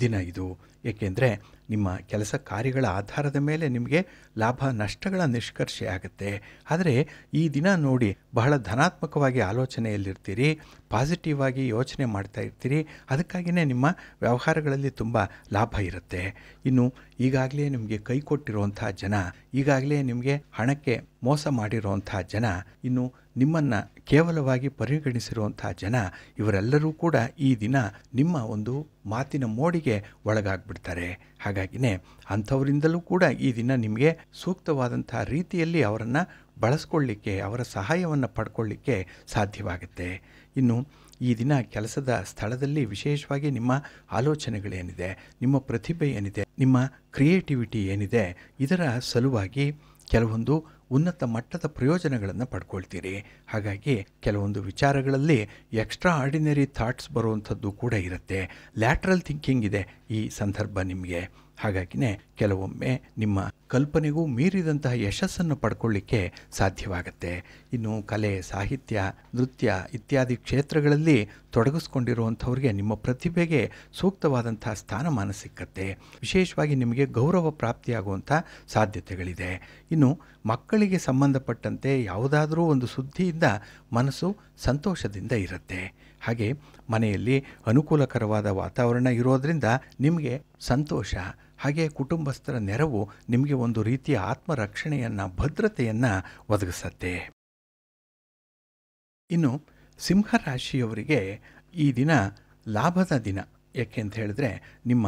ದಿನ ಇದು. ಏಕೆಂದರೆ ನಿಮ್ಮ ಕೆಲಸ ಕಾರ್ಯಗಳ ಆಧಾರದ ಮೇಲೆ ನಿಮಗೆ ಲಾಭ ನಷ್ಟಗಳ ನಿಷ್ಕರ್ಷೆ ಆಗುತ್ತೆ. ಆದರೆ ಈ ದಿನ ನೋಡಿ ಬಹಳ ಧನಾತ್ಮಕವಾಗಿ ಆಲೋಚನೆಯಲ್ಲಿರ್ತೀರಿ, ಪಾಸಿಟಿವ್ ಆಗಿ ಯೋಚನೆ ಮಾಡ್ತಾ ಇರ್ತೀರಿ. ಅದಕ್ಕಾಗಿಯೇ ನಿಮ್ಮ ವ್ಯವಹಾರಗಳಲ್ಲಿ ತುಂಬ ಲಾಭ ಇರುತ್ತೆ. ಇನ್ನು ಈಗಾಗಲೇ ನಿಮಗೆ ಕೈ ಕೊಟ್ಟಿರುವಂಥ ಜನ, ಈಗಾಗಲೇ ನಿಮಗೆ ಹಣಕ್ಕೆ ಮೋಸ ಮಾಡಿರುವಂಥ ಜನ, ಇನ್ನು ನಿಮ್ಮನ್ನು ಕೇವಲವಾಗಿ ಪರಿಗಣಿಸಿರುವಂಥ ಜನ, ಇವರೆಲ್ಲರೂ ಕೂಡ ಈ ದಿನ ನಿಮ್ಮ ಒಂದು ಮಾತಿನ ಮೋಡಿಗೆ ಒಳಗಾಗ್ಬಿಡ್ತಾರೆ. ಹಾಗಾಗಿನೇ ಅಂಥವರಿಂದಲೂ ಕೂಡ ಈ ದಿನ ನಿಮಗೆ ಸೂಕ್ತವಾದಂಥ ರೀತಿಯಲ್ಲಿ ಅವರನ್ನು ಬಳಸ್ಕೊಳ್ಳಿಕ್ಕೆ, ಅವರ ಸಹಾಯವನ್ನು ಪಡ್ಕೊಳ್ಳಿಕ್ಕೆ ಸಾಧ್ಯವಾಗುತ್ತೆ. ಇನ್ನು ಈ ದಿನ ಕೆಲಸದ ಸ್ಥಳದಲ್ಲಿ ವಿಶೇಷವಾಗಿ ನಿಮ್ಮ ಆಲೋಚನೆಗಳೇನಿದೆ, ನಿಮ್ಮ ಪ್ರತಿಭೆ ಏನಿದೆ, ನಿಮ್ಮ ಕ್ರಿಯೇಟಿವಿಟಿ ಏನಿದೆ, ಇದರ ಸಲುವಾಗಿ ಕೆಲವೊಂದು ಉನ್ನತ ಮಟ್ಟದ ಪ್ರಯೋಜನಗಳನ್ನು ಪಡ್ಕೊಳ್ತೀರಿ. ಹಾಗಾಗಿ ಕೆಲವೊಂದು ವಿಚಾರಗಳಲ್ಲಿ ಎಕ್ಸ್ಟ್ರಾ ಆರ್ಡಿನರಿ ಥಾಟ್ಸ್ ಬರುವಂಥದ್ದು ಕೂಡ ಇರುತ್ತೆ. ಲ್ಯಾಟ್ರಲ್ ಥಿಂಕಿಂಗ್ ಇದೆ ಈ ಸಂದರ್ಭ ನಿಮಗೆ. ಹಾಗಾಗಿನೇ ಕೆಲವೊಮ್ಮೆ ನಿಮ್ಮ ಕಲ್ಪನೆಗೂ ಮೀರಿದಂತಹ ಯಶಸ್ಸನ್ನು ಪಡ್ಕೊಳ್ಳಿಕ್ಕೆ ಸಾಧ್ಯವಾಗುತ್ತೆ. ಇನ್ನು ಕಲೆ, ಸಾಹಿತ್ಯ, ನೃತ್ಯ ಇತ್ಯಾದಿ ಕ್ಷೇತ್ರಗಳಲ್ಲಿ ತೊಡಗಿಸ್ಕೊಂಡಿರುವಂಥವ್ರಿಗೆ ನಿಮ್ಮ ಪ್ರತಿಭೆಗೆ ಸೂಕ್ತವಾದಂಥ ಸ್ಥಾನಮಾನ ಸಿಕ್ಕತ್ತೆ. ವಿಶೇಷವಾಗಿ ನಿಮಗೆ ಗೌರವ ಪ್ರಾಪ್ತಿಯಾಗುವಂಥ ಸಾಧ್ಯತೆಗಳಿದೆ. ಇನ್ನು ಮಕ್ಕಳಿಗೆ ಸಂಬಂಧಪಟ್ಟಂತೆ ಯಾವುದಾದರೂ ಒಂದು ಸುದ್ದಿಯಿಂದ ಮನಸ್ಸು ಸಂತೋಷದಿಂದ ಇರುತ್ತೆ. ಹಾಗೆ ಮನೆಯಲ್ಲಿ ಅನುಕೂಲಕರವಾದ ವಾತಾವರಣ ಇರೋದರಿಂದ ನಿಮಗೆ ಸಂತೋಷ, ಹಾಗೆ ಕುಟುಂಬಸ್ಥರ ನೆರವು ನಿಮಗೆ ಒಂದು ರೀತಿಯ ಆತ್ಮರಕ್ಷಣೆಯನ್ನು, ಭದ್ರತೆಯನ್ನು ಒದಗಿಸತ್ತೆ. ಇನ್ನು ಸಿಂಹರಾಶಿಯವರಿಗೆ ಈ ದಿನ ಲಾಭದ ದಿನ. ಏಕೆ ಅಂತ ಹೇಳಿದ್ರೆ ನಿಮ್ಮ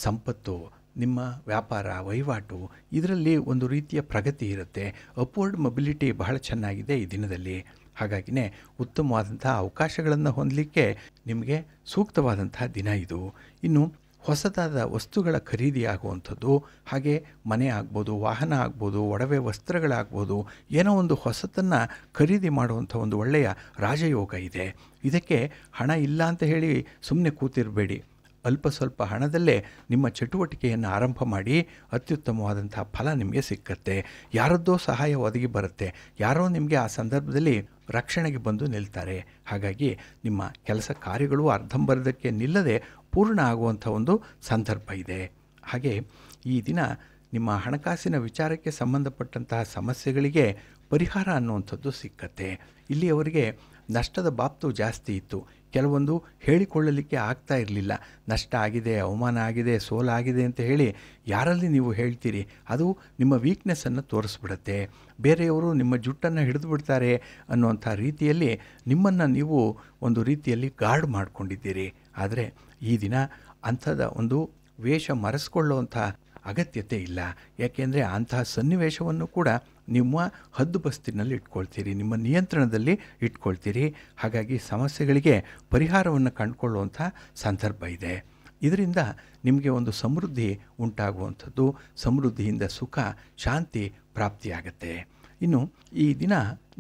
ಸಂಪತ್ತು, ನಿಮ್ಮ ವ್ಯಾಪಾರ ವಹಿವಾಟು ಇದರಲ್ಲಿ ಒಂದು ರೀತಿಯ ಪ್ರಗತಿ ಇರುತ್ತೆ. ಅಪ್ವರ್ಡ್ ಮೊಬಿಲಿಟಿ ಬಹಳ ಚೆನ್ನಾಗಿದೆ ಈ ದಿನದಲ್ಲಿ. ಹಾಗಾಗಿನೇ ಉತ್ತಮವಾದಂಥ ಅವಕಾಶಗಳನ್ನು ಹೊಂದಲಿಕ್ಕೆ ನಿಮಗೆ ಸೂಕ್ತವಾದಂಥ ದಿನ ಇದು. ಇನ್ನು ಹೊಸದಾದ ವಸ್ತುಗಳ ಖರೀದಿ ಆಗುವಂಥದ್ದು, ಹಾಗೆ ಮನೆ ಆಗ್ಬೋದು, ವಾಹನ ಆಗ್ಬೋದು, ಒಡವೆ ವಸ್ತ್ರಗಳಾಗ್ಬೋದು, ಏನೋ ಒಂದು ಹೊಸತನ್ನು ಖರೀದಿ ಮಾಡುವಂಥ ಒಂದು ಒಳ್ಳೆಯ ರಾಜಯೋಗ ಇದೆ. ಇದಕ್ಕೆ ಹಣ ಇಲ್ಲ ಅಂತ ಹೇಳಿ ಸುಮ್ಮನೆ ಕೂತಿರಬೇಡಿ. ಅಲ್ಪ ಸ್ವಲ್ಪ ಹಣದಲ್ಲೇ ನಿಮ್ಮ ಚಟುವಟಿಕೆಯನ್ನು ಆರಂಭ ಮಾಡಿ ಅತ್ಯುತ್ತಮವಾದಂಥ ಫಲ ನಿಮಗೆ ಸಿಕ್ಕತ್ತೆ. ಯಾರದ್ದೋ ಸಹಾಯ ಒದಗಿ ಬರುತ್ತೆ, ಯಾರೋ ನಿಮಗೆ ಆ ಸಂದರ್ಭದಲ್ಲಿ ರಕ್ಷಣೆಗೆ ಬಂದು ನಿಲ್ತಾರೆ. ಹಾಗಾಗಿ ನಿಮ್ಮ ಕೆಲಸ ಕಾರ್ಯಗಳು ಅರ್ಧಂಬರ್ಧಕ್ಕೆ ನಿಲ್ಲದೆ ಪೂರ್ಣ ಆಗುವಂಥ ಒಂದು ಸಂದರ್ಭ ಇದೆ. ಹಾಗೆ ಈ ದಿನ ನಿಮ್ಮ ಹಣಕಾಸಿನ ವಿಚಾರಕ್ಕೆ ಸಂಬಂಧಪಟ್ಟಂತಹ ಸಮಸ್ಯೆಗಳಿಗೆ ಪರಿಹಾರ ಅನ್ನುವಂಥದ್ದು ಸಿಕ್ಕತ್ತೆ. ಇಲ್ಲಿಯವರೆಗೆ ನಷ್ಟದ ಬಾಬ್ತು ಜಾಸ್ತಿ ಇತ್ತು. ಕೆಲವೊಂದು ಹೇಳಿಕೊಳ್ಳಲಿಕ್ಕೆ ಆಗ್ತಾ ಇರಲಿಲ್ಲ. ನಷ್ಟ ಆಗಿದೆ, ಅವಮಾನ ಆಗಿದೆ, ಸೋಲಾಗಿದೆ ಅಂತ ಹೇಳಿ ಯಾರಲ್ಲಿ ನೀವು ಹೇಳ್ತೀರಿ, ಅದು ನಿಮ್ಮ ವೀಕ್ನೆಸ್ಸನ್ನು ತೋರಿಸ್ಬಿಡುತ್ತೆ. ಬೇರೆಯವರು ನಿಮ್ಮ ಜುಟ್ಟನ್ನು ಹಿಡಿದು ಬಿಡ್ತಾರೆ ಅನ್ನುವಂಥ ರೀತಿಯಲ್ಲಿ ನಿಮ್ಮನ್ನು ನೀವು ಒಂದು ರೀತಿಯಲ್ಲಿ ಗಾರ್ಡ್ ಮಾಡಿಕೊಂಡಿದ್ದೀರಿ. ಆದರೆ ಈ ದಿನ ಅಂಥದ ಒಂದು ವೇಷ ಮರೆಸ್ಕೊಳ್ಳುವಂಥ ಅಗತ್ಯತೆ ಇಲ್ಲ. ಯಾಕೆಂದರೆ ಅಂತಹ ಸನ್ನಿವೇಶವನ್ನು ಕೂಡ ನಿಮ್ಮ ಹದ್ದುಬಸ್ತಿನಲ್ಲಿ ಇಟ್ಕೊಳ್ತೀರಿ, ನಿಮ್ಮ ನಿಯಂತ್ರಣದಲ್ಲಿ ಇಟ್ಕೊಳ್ತೀರಿ. ಹಾಗಾಗಿ ಸಮಸ್ಯೆಗಳಿಗೆ ಪರಿಹಾರವನ್ನು ಕಂಡುಕೊಳ್ಳುವಂಥ ಸಂದರ್ಭ ಇದೆ. ಇದರಿಂದ ನಿಮಗೆ ಒಂದು ಸಮೃದ್ಧಿ ಉಂಟಾಗುವಂಥದ್ದು, ಸಮೃದ್ಧಿಯಿಂದ ಸುಖ ಶಾಂತಿ ಪ್ರಾಪ್ತಿಯಾಗತ್ತೆ. ಇನ್ನು ಈ ದಿನ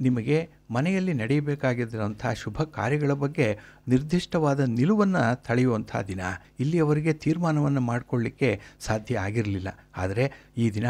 ನಿಮಗೆ ಮನೆಯಲ್ಲಿ ನಡೆಯಬೇಕಾಗಿದ್ದಂಥ ಶುಭ ಕಾರ್ಯಗಳ ಬಗ್ಗೆ ನಿರ್ದಿಷ್ಟವಾದ ನಿಲುವನ್ನು ತಳೆಯುವಂಥ ದಿನ. ಇಲ್ಲಿಯವರೆಗೆ ತೀರ್ಮಾನವನ್ನು ಮಾಡಿಕೊಳ್ಳಿಕ್ಕೆ ಸಾಧ್ಯ ಆಗಿರಲಿಲ್ಲ. ಆದರೆ ಈ ದಿನ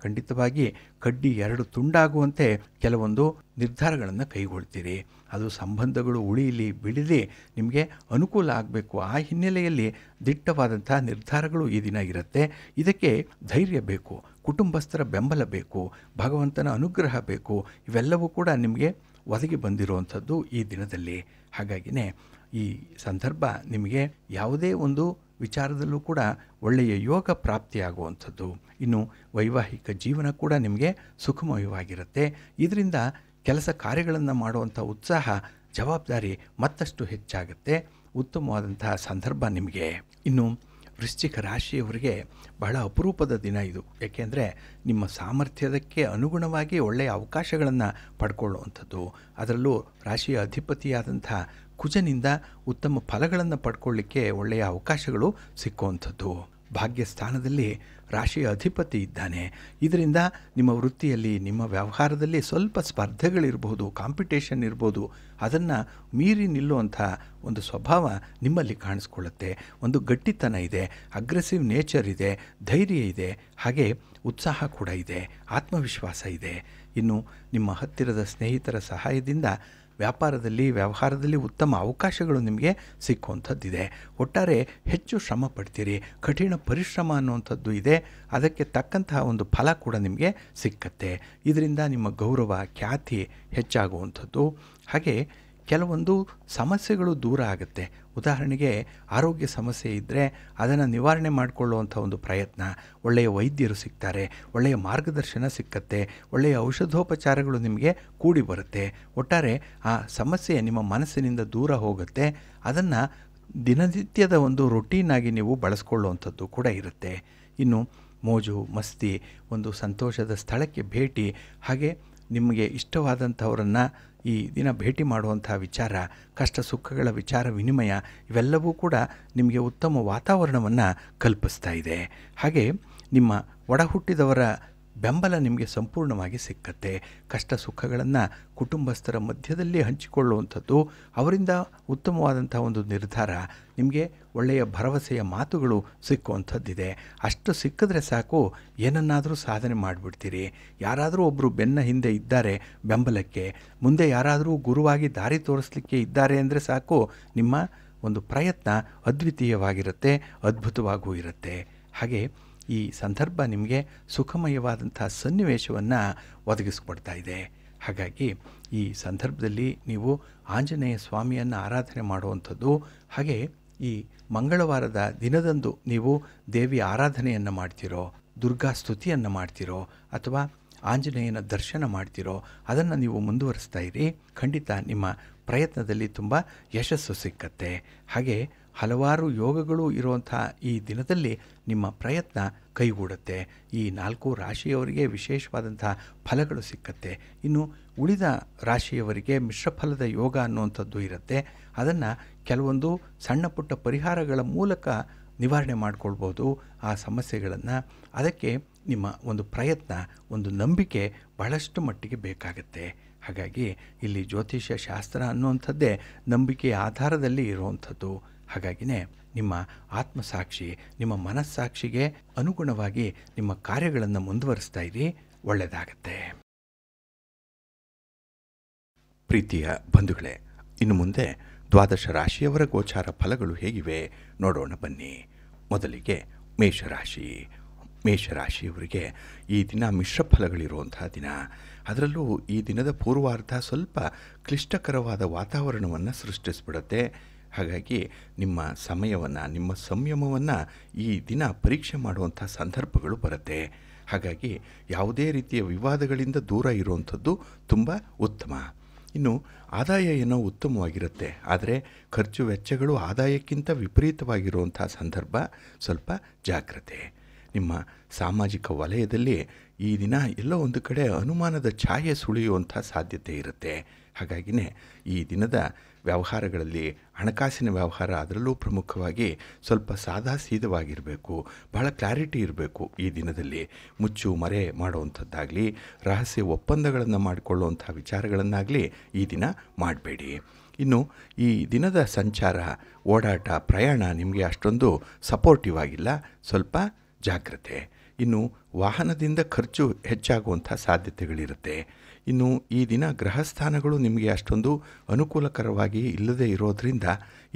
ಖಂಡಿತವಾಗಿ ಕಡ್ಡಿ ಎರಡು ತುಂಡಾಗುವಂತೆ ಕೆಲವೊಂದು ನಿರ್ಧಾರಗಳನ್ನು ಕೈಗೊಳ್ತೀರಿ. ಅದು ಸಂಬಂಧಗಳು ಉಳಿಯಲಿ ಬಿಡಲಿ ನಿಮಗೆ ಅನುಕೂಲ ಆಗಬೇಕು. ಆ ಹಿನ್ನೆಲೆಯಲ್ಲಿ ದಿಟ್ಟವಾದಂಥ ನಿರ್ಧಾರಗಳು ಈ ದಿನ ಇರುತ್ತೆ. ಇದಕ್ಕೆ ಧೈರ್ಯ ಬೇಕು, ಕುಟುಂಬಸ್ಥರ ಬೆಂಬಲ ಬೇಕು, ಭಗವಂತನ ಅನುಗ್ರಹ ಬೇಕು. ಇವೆಲ್ಲವೂ ಕೂಡ ನಿಮಗೆ ಒದಗಿ ಬಂದಿರುವಂಥದ್ದು ಈ ದಿನದಲ್ಲಿ. ಹಾಗಾಗಿನೇ ಈ ಸಂದರ್ಭ ನಿಮಗೆ ಯಾವುದೇ ಒಂದು ವಿಚಾರದಲ್ಲೂ ಕೂಡ ಒಳ್ಳೆಯ ಯೋಗ ಪ್ರಾಪ್ತಿಯಾಗುವಂಥದ್ದು. ಇನ್ನು ವೈವಾಹಿಕ ಜೀವನ ಕೂಡ ನಿಮಗೆ ಸುಖಮಯವಾಗಿರುತ್ತೆ. ಇದರಿಂದ ಕೆಲಸ ಕಾರ್ಯಗಳನ್ನು ಮಾಡುವಂಥ ಉತ್ಸಾಹ, ಜವಾಬ್ದಾರಿ ಮತ್ತಷ್ಟು ಹೆಚ್ಚಾಗುತ್ತೆ. ಉತ್ತಮವಾದಂತಹ ಸಂದರ್ಭ ನಿಮಗೆ. ಇನ್ನು ವೃಶ್ಚಿಕ ರಾಶಿಯವರಿಗೆ ಬಹಳ ಅಪರೂಪದ ದಿನ ಇದು. ಏಕೆಂದರೆ ನಿಮ್ಮ ಸಾಮರ್ಥ್ಯದಕ್ಕೆ ಅನುಗುಣವಾಗಿ ಒಳ್ಳೆಯ ಅವಕಾಶಗಳನ್ನು ಪಡ್ಕೊಳ್ಳುವಂಥದ್ದು, ಅದರಲ್ಲೂ ರಾಶಿಯ ಅಧಿಪತಿಯಾದಂಥ ಕುಜನಿಂದ ಉತ್ತಮ ಫಲಗಳನ್ನು ಪಡ್ಕೊಳ್ಳಿಕ್ಕೆ ಒಳ್ಳೆಯ ಅವಕಾಶಗಳು ಸಿಕ್ಕುವಂಥದ್ದು. ಭಾಗ್ಯಸ್ಥಾನದಲ್ಲಿ ರಾಶಿಯ ಅಧಿಪತಿ ಇದ್ದಾನೆ. ಇದರಿಂದ ನಿಮ್ಮ ವೃತ್ತಿಯಲ್ಲಿ, ನಿಮ್ಮ ವ್ಯವಹಾರದಲ್ಲಿ ಸ್ವಲ್ಪ ಸ್ಪರ್ಧೆಗಳಿರ್ಬೋದು, ಕಾಂಪಿಟೇಷನ್ ಇರ್ಬೋದು. ಅದನ್ನು ಮೀರಿ ನಿಲ್ಲುವಂಥ ಒಂದು ಸ್ವಭಾವ ನಿಮ್ಮಲ್ಲಿ ಕಾಣಿಸ್ಕೊಳ್ಳುತ್ತೆ. ಒಂದು ಗಟ್ಟಿತನ ಇದೆ, ಅಗ್ರೆಸಿವ್ ನೇಚರ್ ಇದೆ, ಧೈರ್ಯ ಇದೆ, ಹಾಗೆ ಉತ್ಸಾಹ ಕೂಡ ಇದೆ, ಆತ್ಮವಿಶ್ವಾಸ ಇದೆ. ಇನ್ನು ನಿಮ್ಮ ಹತ್ತಿರದ ಸ್ನೇಹಿತರ ಸಹಾಯದಿಂದ ವ್ಯಾಪಾರದಲ್ಲಿ, ವ್ಯವಹಾರದಲ್ಲಿ ಉತ್ತಮ ಅವಕಾಶಗಳು ನಿಮಗೆ ಸಿಕ್ಕುವಂಥದ್ದಿದೆ. ಒಟ್ಟಾರೆ ಹೆಚ್ಚು ಶ್ರಮ ಪಡ್ತೀರಿ, ಕಠಿಣ ಪರಿಶ್ರಮ ಅನ್ನುವಂಥದ್ದು ಇದೆ. ಅದಕ್ಕೆ ತಕ್ಕಂತಹ ಒಂದು ಫಲ ಕೂಡ ನಿಮಗೆ ಸಿಕ್ಕತ್ತೆ. ಇದರಿಂದ ನಿಮ್ಮ ಗೌರವ, ಖ್ಯಾತಿ ಹೆಚ್ಚಾಗುವಂಥದ್ದು. ಹಾಗೆ ಕೆಲವೊಂದು ಸಮಸ್ಯೆಗಳು ದೂರ ಆಗುತ್ತೆ. ಉದಾಹರಣೆಗೆ ಆರೋಗ್ಯ ಸಮಸ್ಯೆ ಇದ್ದರೆ ಅದನ್ನು ನಿವಾರಣೆ ಮಾಡಿಕೊಳ್ಳುವಂಥ ಒಂದು ಪ್ರಯತ್ನ. ಒಳ್ಳೆಯ ವೈದ್ಯರು ಸಿಗ್ತಾರೆ, ಒಳ್ಳೆಯ ಮಾರ್ಗದರ್ಶನ ಸಿಕ್ಕತ್ತೆ, ಒಳ್ಳೆಯ ಔಷಧೋಪಚಾರಗಳು ನಿಮಗೆ ಕೂಡಿ ಬರುತ್ತೆ. ಒಟ್ಟಾರೆ ಆ ಸಮಸ್ಯೆ ನಿಮ್ಮ ಮನಸ್ಸಿನಿಂದ ದೂರ ಹೋಗುತ್ತೆ. ಅದನ್ನು ದಿನನಿತ್ಯದ ಒಂದು ರೊಟೀನಾಗಿ ನೀವು ಬಳಸ್ಕೊಳ್ಳುವಂಥದ್ದು ಕೂಡ ಇರುತ್ತೆ. ಇನ್ನು ಮೋಜು ಮಸ್ತಿ, ಒಂದು ಸಂತೋಷದ ಸ್ಥಳಕ್ಕೆ ಭೇಟಿ, ಹಾಗೆ ನಿಮಗೆ ಇಷ್ಟವಾದಂಥವರನ್ನು ಈ ದಿನ ಭೇಟಿ ಮಾಡುವಂಥ ವಿಚಾರ, ಕಷ್ಟ ಸುಖಗಳ ವಿಚಾರ ವಿನಿಮಯ, ಇವೆಲ್ಲವೂ ಕೂಡ ನಿಮಗೆ ಉತ್ತಮ ವಾತಾವರಣವನ್ನು ಕಲ್ಪಿಸ್ತಾ ಇದೆ. ಹಾಗೆ ನಿಮ್ಮ ಒಡ ಹುಟ್ಟಿದವರ ಬೆಂಬಲ ನಿಮಗೆ ಸಂಪೂರ್ಣವಾಗಿ ಸಿಕ್ಕತ್ತೆ. ಕಷ್ಟ ಸುಖಗಳನ್ನು ಕುಟುಂಬಸ್ಥರ ಮಧ್ಯದಲ್ಲಿ ಹಂಚಿಕೊಳ್ಳುವಂಥದ್ದು, ಅವರಿಂದ ಉತ್ತಮವಾದಂಥ ಒಂದು ನಿರ್ಧಾರ, ನಿಮಗೆ ಒಳ್ಳೆಯ ಭರವಸೆಯ ಮಾತುಗಳು ಸಿಕ್ಕುವಂಥದ್ದಿದೆ. ಅಷ್ಟು ಸಿಕ್ಕಿದ್ರೆ ಸಾಕು, ಏನನ್ನಾದರೂ ಸಾಧನೆ ಮಾಡಿಬಿಡ್ತೀರಿ. ಯಾರಾದರೂ ಒಬ್ಬರು ಬೆನ್ನ ಹಿಂದೆ ಇದ್ದಾರೆ ಬೆಂಬಲಕ್ಕೆ, ಮುಂದೆ ಯಾರಾದರೂ ಗುರುವಾಗಿ ದಾರಿ ತೋರಿಸಲಿಕ್ಕೆ ಇದ್ದಾರೆ ಅಂದರೆ ಸಾಕು, ನಿಮ್ಮ ಒಂದು ಪ್ರಯತ್ನ ಅದ್ವಿತೀಯವಾಗಿರುತ್ತೆ, ಅದ್ಭುತವಾಗೂ ಇರುತ್ತೆ. ಹಾಗೆ ಈ ಸಂದರ್ಭ ನಿಮಗೆ ಸುಖಮಯವಾದಂಥ ಸನ್ನಿವೇಶವನ್ನು ಒದಗಿಸ್ಕೊಡ್ತಾ ಇದೆ. ಹಾಗಾಗಿ ಈ ಸಂದರ್ಭದಲ್ಲಿ ನೀವು ಆಂಜನೇಯ ಸ್ವಾಮಿಯನ್ನು ಆರಾಧನೆ ಮಾಡುವಂಥದ್ದು, ಹಾಗೆ ಈ ಮಂಗಳವಾರದ ದಿನದಂದು ನೀವು ದೇವಿಯ ಆರಾಧನೆಯನ್ನು ಮಾಡ್ತಿರೋ, ದುರ್ಗಾ ಸ್ತುತಿಯನ್ನು ಮಾಡ್ತಿರೋ, ಅಥವಾ ಆಂಜನೇಯನ ದರ್ಶನ ಮಾಡ್ತಿರೋ, ಅದನ್ನು ನೀವು ಮುಂದುವರಿಸ್ತಾ ಇರಿ. ಖಂಡಿತ ನಿಮ್ಮ ಪ್ರಯತ್ನದಲ್ಲಿ ತುಂಬ ಯಶಸ್ಸು ಸಿಕ್ಕತ್ತೆ. ಹಾಗೆ ಹಲವಾರು ಯೋಗಗಳು ಇರುವಂಥ ಈ ದಿನದಲ್ಲಿ ನಿಮ್ಮ ಪ್ರಯತ್ನ ಕೈಗೂಡುತ್ತೆ. ಈ 4 ರಾಶಿಯವರಿಗೆ ವಿಶೇಷವಾದಂಥ ಫಲಗಳು ಸಿಕ್ಕತ್ತೆ. ಇನ್ನು ಉಳಿದ ರಾಶಿಯವರಿಗೆ ಮಿಶ್ರಫಲದ ಯೋಗ ಅನ್ನುವಂಥದ್ದು ಇರುತ್ತೆ. ಅದನ್ನು ಕೆಲವೊಂದು ಸಣ್ಣ ಪುಟ್ಟ ಪರಿಹಾರಗಳ ಮೂಲಕ ನಿವಾರಣೆ ಮಾಡಿಕೊಳ್ಬೋದು ಆ ಸಮಸ್ಯೆಗಳನ್ನು. ಅದಕ್ಕೆ ನಿಮ್ಮ ಒಂದು ಪ್ರಯತ್ನ, ಒಂದು ನಂಬಿಕೆ ಬಹಳಷ್ಟು ಮಟ್ಟಿಗೆ ಬೇಕಾಗತ್ತೆ. ಹಾಗಾಗಿ ಇಲ್ಲಿ ಜ್ಯೋತಿಷ್ಯ ಶಾಸ್ತ್ರ ಅನ್ನುವಂಥದ್ದೇ ನಂಬಿಕೆಯ ಆಧಾರದಲ್ಲಿ ಇರುವಂಥದ್ದು. ಹಾಗಾಗಿನೇ ನಿಮ್ಮ ಆತ್ಮಸಾಕ್ಷಿ, ನಿಮ್ಮ ಮನಸ್ಸಾಕ್ಷಿಗೆ ಅನುಗುಣವಾಗಿ ನಿಮ್ಮ ಕಾರ್ಯಗಳನ್ನು ಮುಂದುವರಿಸ್ತಾ ಇರಿ, ಒಳ್ಳೆಯದಾಗತ್ತೆ. ಪ್ರೀತಿಯ ಬಂಧುಗಳೇ, ಇನ್ನು ಮುಂದೆ 12 ರಾಶಿಯವರ ಗೋಚಾರ ಫಲಗಳು ಹೇಗಿವೆ ನೋಡೋಣ ಬನ್ನಿ. ಮೊದಲಿಗೆ ಮೇಷರಾಶಿ. ಮೇಷರಾಶಿಯವರಿಗೆ ಈ ದಿನ ಮಿಶ್ರ ಫಲಗಳಿರುವಂಥ ದಿನ. ಅದರಲ್ಲೂ ಈ ದಿನದ ಪೂರ್ವಾರ್ಧ ಸ್ವಲ್ಪ ಕ್ಲಿಷ್ಟಕರವಾದ ವಾತಾವರಣವನ್ನು ಸೃಷ್ಟಿಸ್ಬಿಡುತ್ತೆ. ಹಾಗಾಗಿ ನಿಮ್ಮ ಸಮಯವನ್ನು, ನಿಮ್ಮ ಸಂಯಮವನ್ನು ಈ ದಿನ ಪರೀಕ್ಷೆ ಮಾಡುವಂಥ ಸಂದರ್ಭಗಳು ಬರುತ್ತೆ. ಹಾಗಾಗಿ ಯಾವುದೇ ರೀತಿಯ ವಿವಾದಗಳಿಂದ ದೂರ ಇರುವಂಥದ್ದು ತುಂಬ ಉತ್ತಮ. ಇನ್ನು ಆದಾಯ ಏನೋ ಉತ್ತಮವಾಗಿರುತ್ತೆ, ಆದರೆ ಖರ್ಚು ವೆಚ್ಚಗಳು ಆದಾಯಕ್ಕಿಂತ ವಿಪರೀತವಾಗಿರುವಂಥ ಸಂದರ್ಭ, ಸ್ವಲ್ಪ ಜಾಗ್ರತೆ. ನಿಮ್ಮ ಸಾಮಾಜಿಕ ವಲಯದಲ್ಲಿ ಈ ದಿನ ಎಲ್ಲೋ ಒಂದು ಕಡೆ ಅನುಮಾನದ ಛಾಯೆ ಸುಳಿಯುವಂಥ ಸಾಧ್ಯತೆ ಇರುತ್ತೆ. ಹಾಗಾಗಿನೇ ಈ ದಿನದ ವ್ಯವಹಾರಗಳಲ್ಲಿ, ಹಣಕಾಸಿನ ವ್ಯವಹಾರ ಅದರಲ್ಲೂ ಪ್ರಮುಖವಾಗಿ ಸ್ವಲ್ಪ ಸಾದಾಸೀದವಾಗಿರಬೇಕು, ಬಹಳ ಕ್ಲಾರಿಟಿ ಇರಬೇಕು. ಈ ದಿನದಲ್ಲಿ ಮುಚ್ಚು ಮರೆ ಮಾಡುವಂಥದ್ದಾಗಲಿ, ರಹಸ್ಯ ಒಪ್ಪಂದಗಳನ್ನು ಮಾಡಿಕೊಳ್ಳುವಂಥ ವಿಚಾರಗಳನ್ನಾಗಲಿ ಈ ದಿನ ಮಾಡಬೇಡಿ. ಇನ್ನು ಈ ದಿನದ ಸಂಚಾರ, ಓಡಾಟ, ಪ್ರಯಾಣ ನಿಮಗೆ ಅಷ್ಟೊಂದು ಸಪೋರ್ಟಿವ್ ಆಗಿಲ್ಲ, ಸ್ವಲ್ಪ ಜಾಗ್ರತೆ. ಇನ್ನು ವಾಹನದಿಂದ ಖರ್ಚು ಹೆಚ್ಚಾಗುವಂಥ ಸಾಧ್ಯತೆಗಳಿರುತ್ತೆ. ಇನ್ನು ಈ ದಿನ ಗ್ರಹಸ್ಥಾನಗಳು ನಿಮಗೆ ಅಷ್ಟೊಂದು ಅನುಕೂಲಕರವಾಗಿ ಇಲ್ಲದೇ ಇರೋದರಿಂದ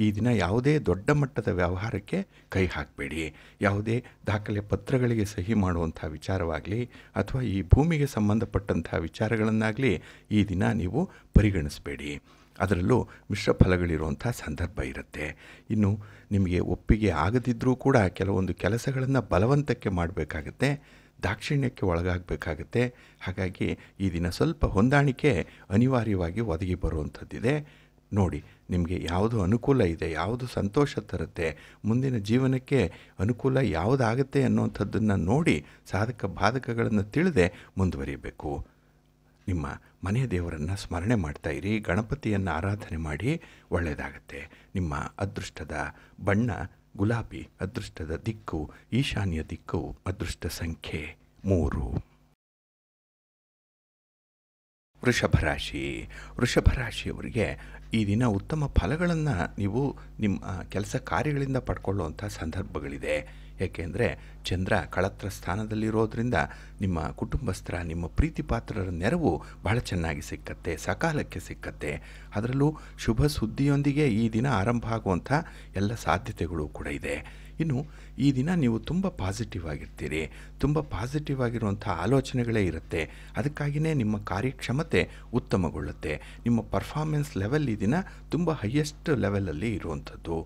ಈ ದಿನ ಯಾವುದೇ ದೊಡ್ಡ ಮಟ್ಟದ ವ್ಯವಹಾರಕ್ಕೆ ಕೈ ಹಾಕಬೇಡಿ. ಯಾವುದೇ ದಾಖಲೆ ಪತ್ರಗಳಿಗೆ ಸಹಿ ಮಾಡುವಂಥ ವಿಚಾರವಾಗಲಿ ಅಥವಾ ಈ ಭೂಮಿಗೆ ಸಂಬಂಧಪಟ್ಟಂಥ ವಿಚಾರಗಳನ್ನಾಗಲಿ ಈ ದಿನ ನೀವು ಪರಿಗಣಿಸಬೇಡಿ. ಅದರಲ್ಲೂ ಮಿಶ್ರ ಫಲಗಳಿರುವಂಥ ಸಂದರ್ಭ ಇರುತ್ತೆ. ಇನ್ನು ನಿಮಗೆ ಒಪ್ಪಿಗೆ ಆಗದಿದ್ದರೂ ಕೂಡ ಕೆಲವೊಂದು ಕೆಲಸಗಳನ್ನು ಬಲವಂತಕ್ಕೆ ಮಾಡಬೇಕಾಗತ್ತೆ, ದಾಕ್ಷಿಣ್ಯಕ್ಕೆ ಒಳಗಾಗಬೇಕಾಗತ್ತೆ. ಹಾಗಾಗಿ ಈ ದಿನ ಸ್ವಲ್ಪ ಹೊಂದಾಣಿಕೆ ಅನಿವಾರ್ಯವಾಗಿ ಒದಗಿ ಬರುವಂಥದ್ದಿದೆ. ನೋಡಿ, ನಿಮಗೆ ಯಾವುದು ಅನುಕೂಲ ಇದೆ, ಯಾವುದು ಸಂತೋಷ ತರುತ್ತೆ, ಮುಂದಿನ ಜೀವನಕ್ಕೆ ಅನುಕೂಲ ಯಾವುದಾಗುತ್ತೆ ಅನ್ನುವಂಥದ್ದನ್ನು ನೋಡಿ ಸಾಧಕ ಬಾಧಕಗಳನ್ನು ತಿಳಿದೇ ಮುಂದುವರಿಯಬೇಕು. ನಿಮ್ಮ ಮನೆಯ ದೇವರನ್ನು ಸ್ಮರಣೆ ಮಾಡ್ತಾ ಇರಿ, ಗಣಪತಿಯನ್ನು ಆರಾಧನೆ ಮಾಡಿ, ಒಳ್ಳೆಯದಾಗತ್ತೆ. ನಿಮ್ಮ ಅದೃಷ್ಟದ ಬಣ್ಣ ಗುಲಾಬಿ. ಅದೃಷ್ಟದ ದಿಕ್ಕು ಈಶಾನ್ಯ ದಿಕ್ಕು. ಅದೃಷ್ಟ ಸಂಖ್ಯೆ 3. ವೃಷಭ ರಾಶಿ. ವೃಷಭ ರಾಶಿಯವರಿಗೆ ಈ ದಿನ ಉತ್ತಮ ಫಲಗಳನ್ನು ನೀವು ನಿಮ್ಮ ಕೆಲಸ ಕಾರ್ಯಗಳಿಂದ ಪಡ್ಕೊಳ್ಳುವಂಥ ಸಂದರ್ಭಗಳಿದೆ. ಏಕೆಂದರೆ ಚಂದ್ರ ಕಳತ್ರ ಸ್ಥಾನದಲ್ಲಿರೋದ್ರಿಂದ ನಿಮ್ಮ ಕುಟುಂಬಸ್ಥರ, ನಿಮ್ಮ ಪ್ರೀತಿ ಪಾತ್ರರ ನೆರವು ಬಹಳ ಚೆನ್ನಾಗಿ ಸಿಕ್ಕತ್ತೆ, ಸಕಾಲಕ್ಕೆ ಸಿಕ್ಕತ್ತೆ. ಅದರಲ್ಲೂ ಶುಭ ಸುದ್ದಿಯೊಂದಿಗೆ ಈ ದಿನ ಆರಂಭ ಆಗುವಂಥ ಎಲ್ಲ ಸಾಧ್ಯತೆಗಳು ಕೂಡ ಇದೆ. ಇನ್ನು ಈ ದಿನ ನೀವು ತುಂಬ ಪಾಸಿಟಿವ್ ಆಗಿರ್ತೀರಿ, ತುಂಬ ಪಾಸಿಟಿವ್ ಆಗಿರುವಂಥ ಆಲೋಚನೆಗಳೇ ಇರುತ್ತೆ. ಅದಕ್ಕಾಗಿಯೇ ನಿಮ್ಮ ಕಾರ್ಯಕ್ಷಮತೆ ಉತ್ತಮಗೊಳ್ಳುತ್ತೆ. ನಿಮ್ಮ ಪರ್ಫಾರ್ಮೆನ್ಸ್ ಲೆವೆಲ್ ಈ ದಿನ ತುಂಬ ಹೈಯೆಸ್ಟ್ ಲೆವೆಲಲ್ಲಿ ಇರುವಂಥದ್ದು.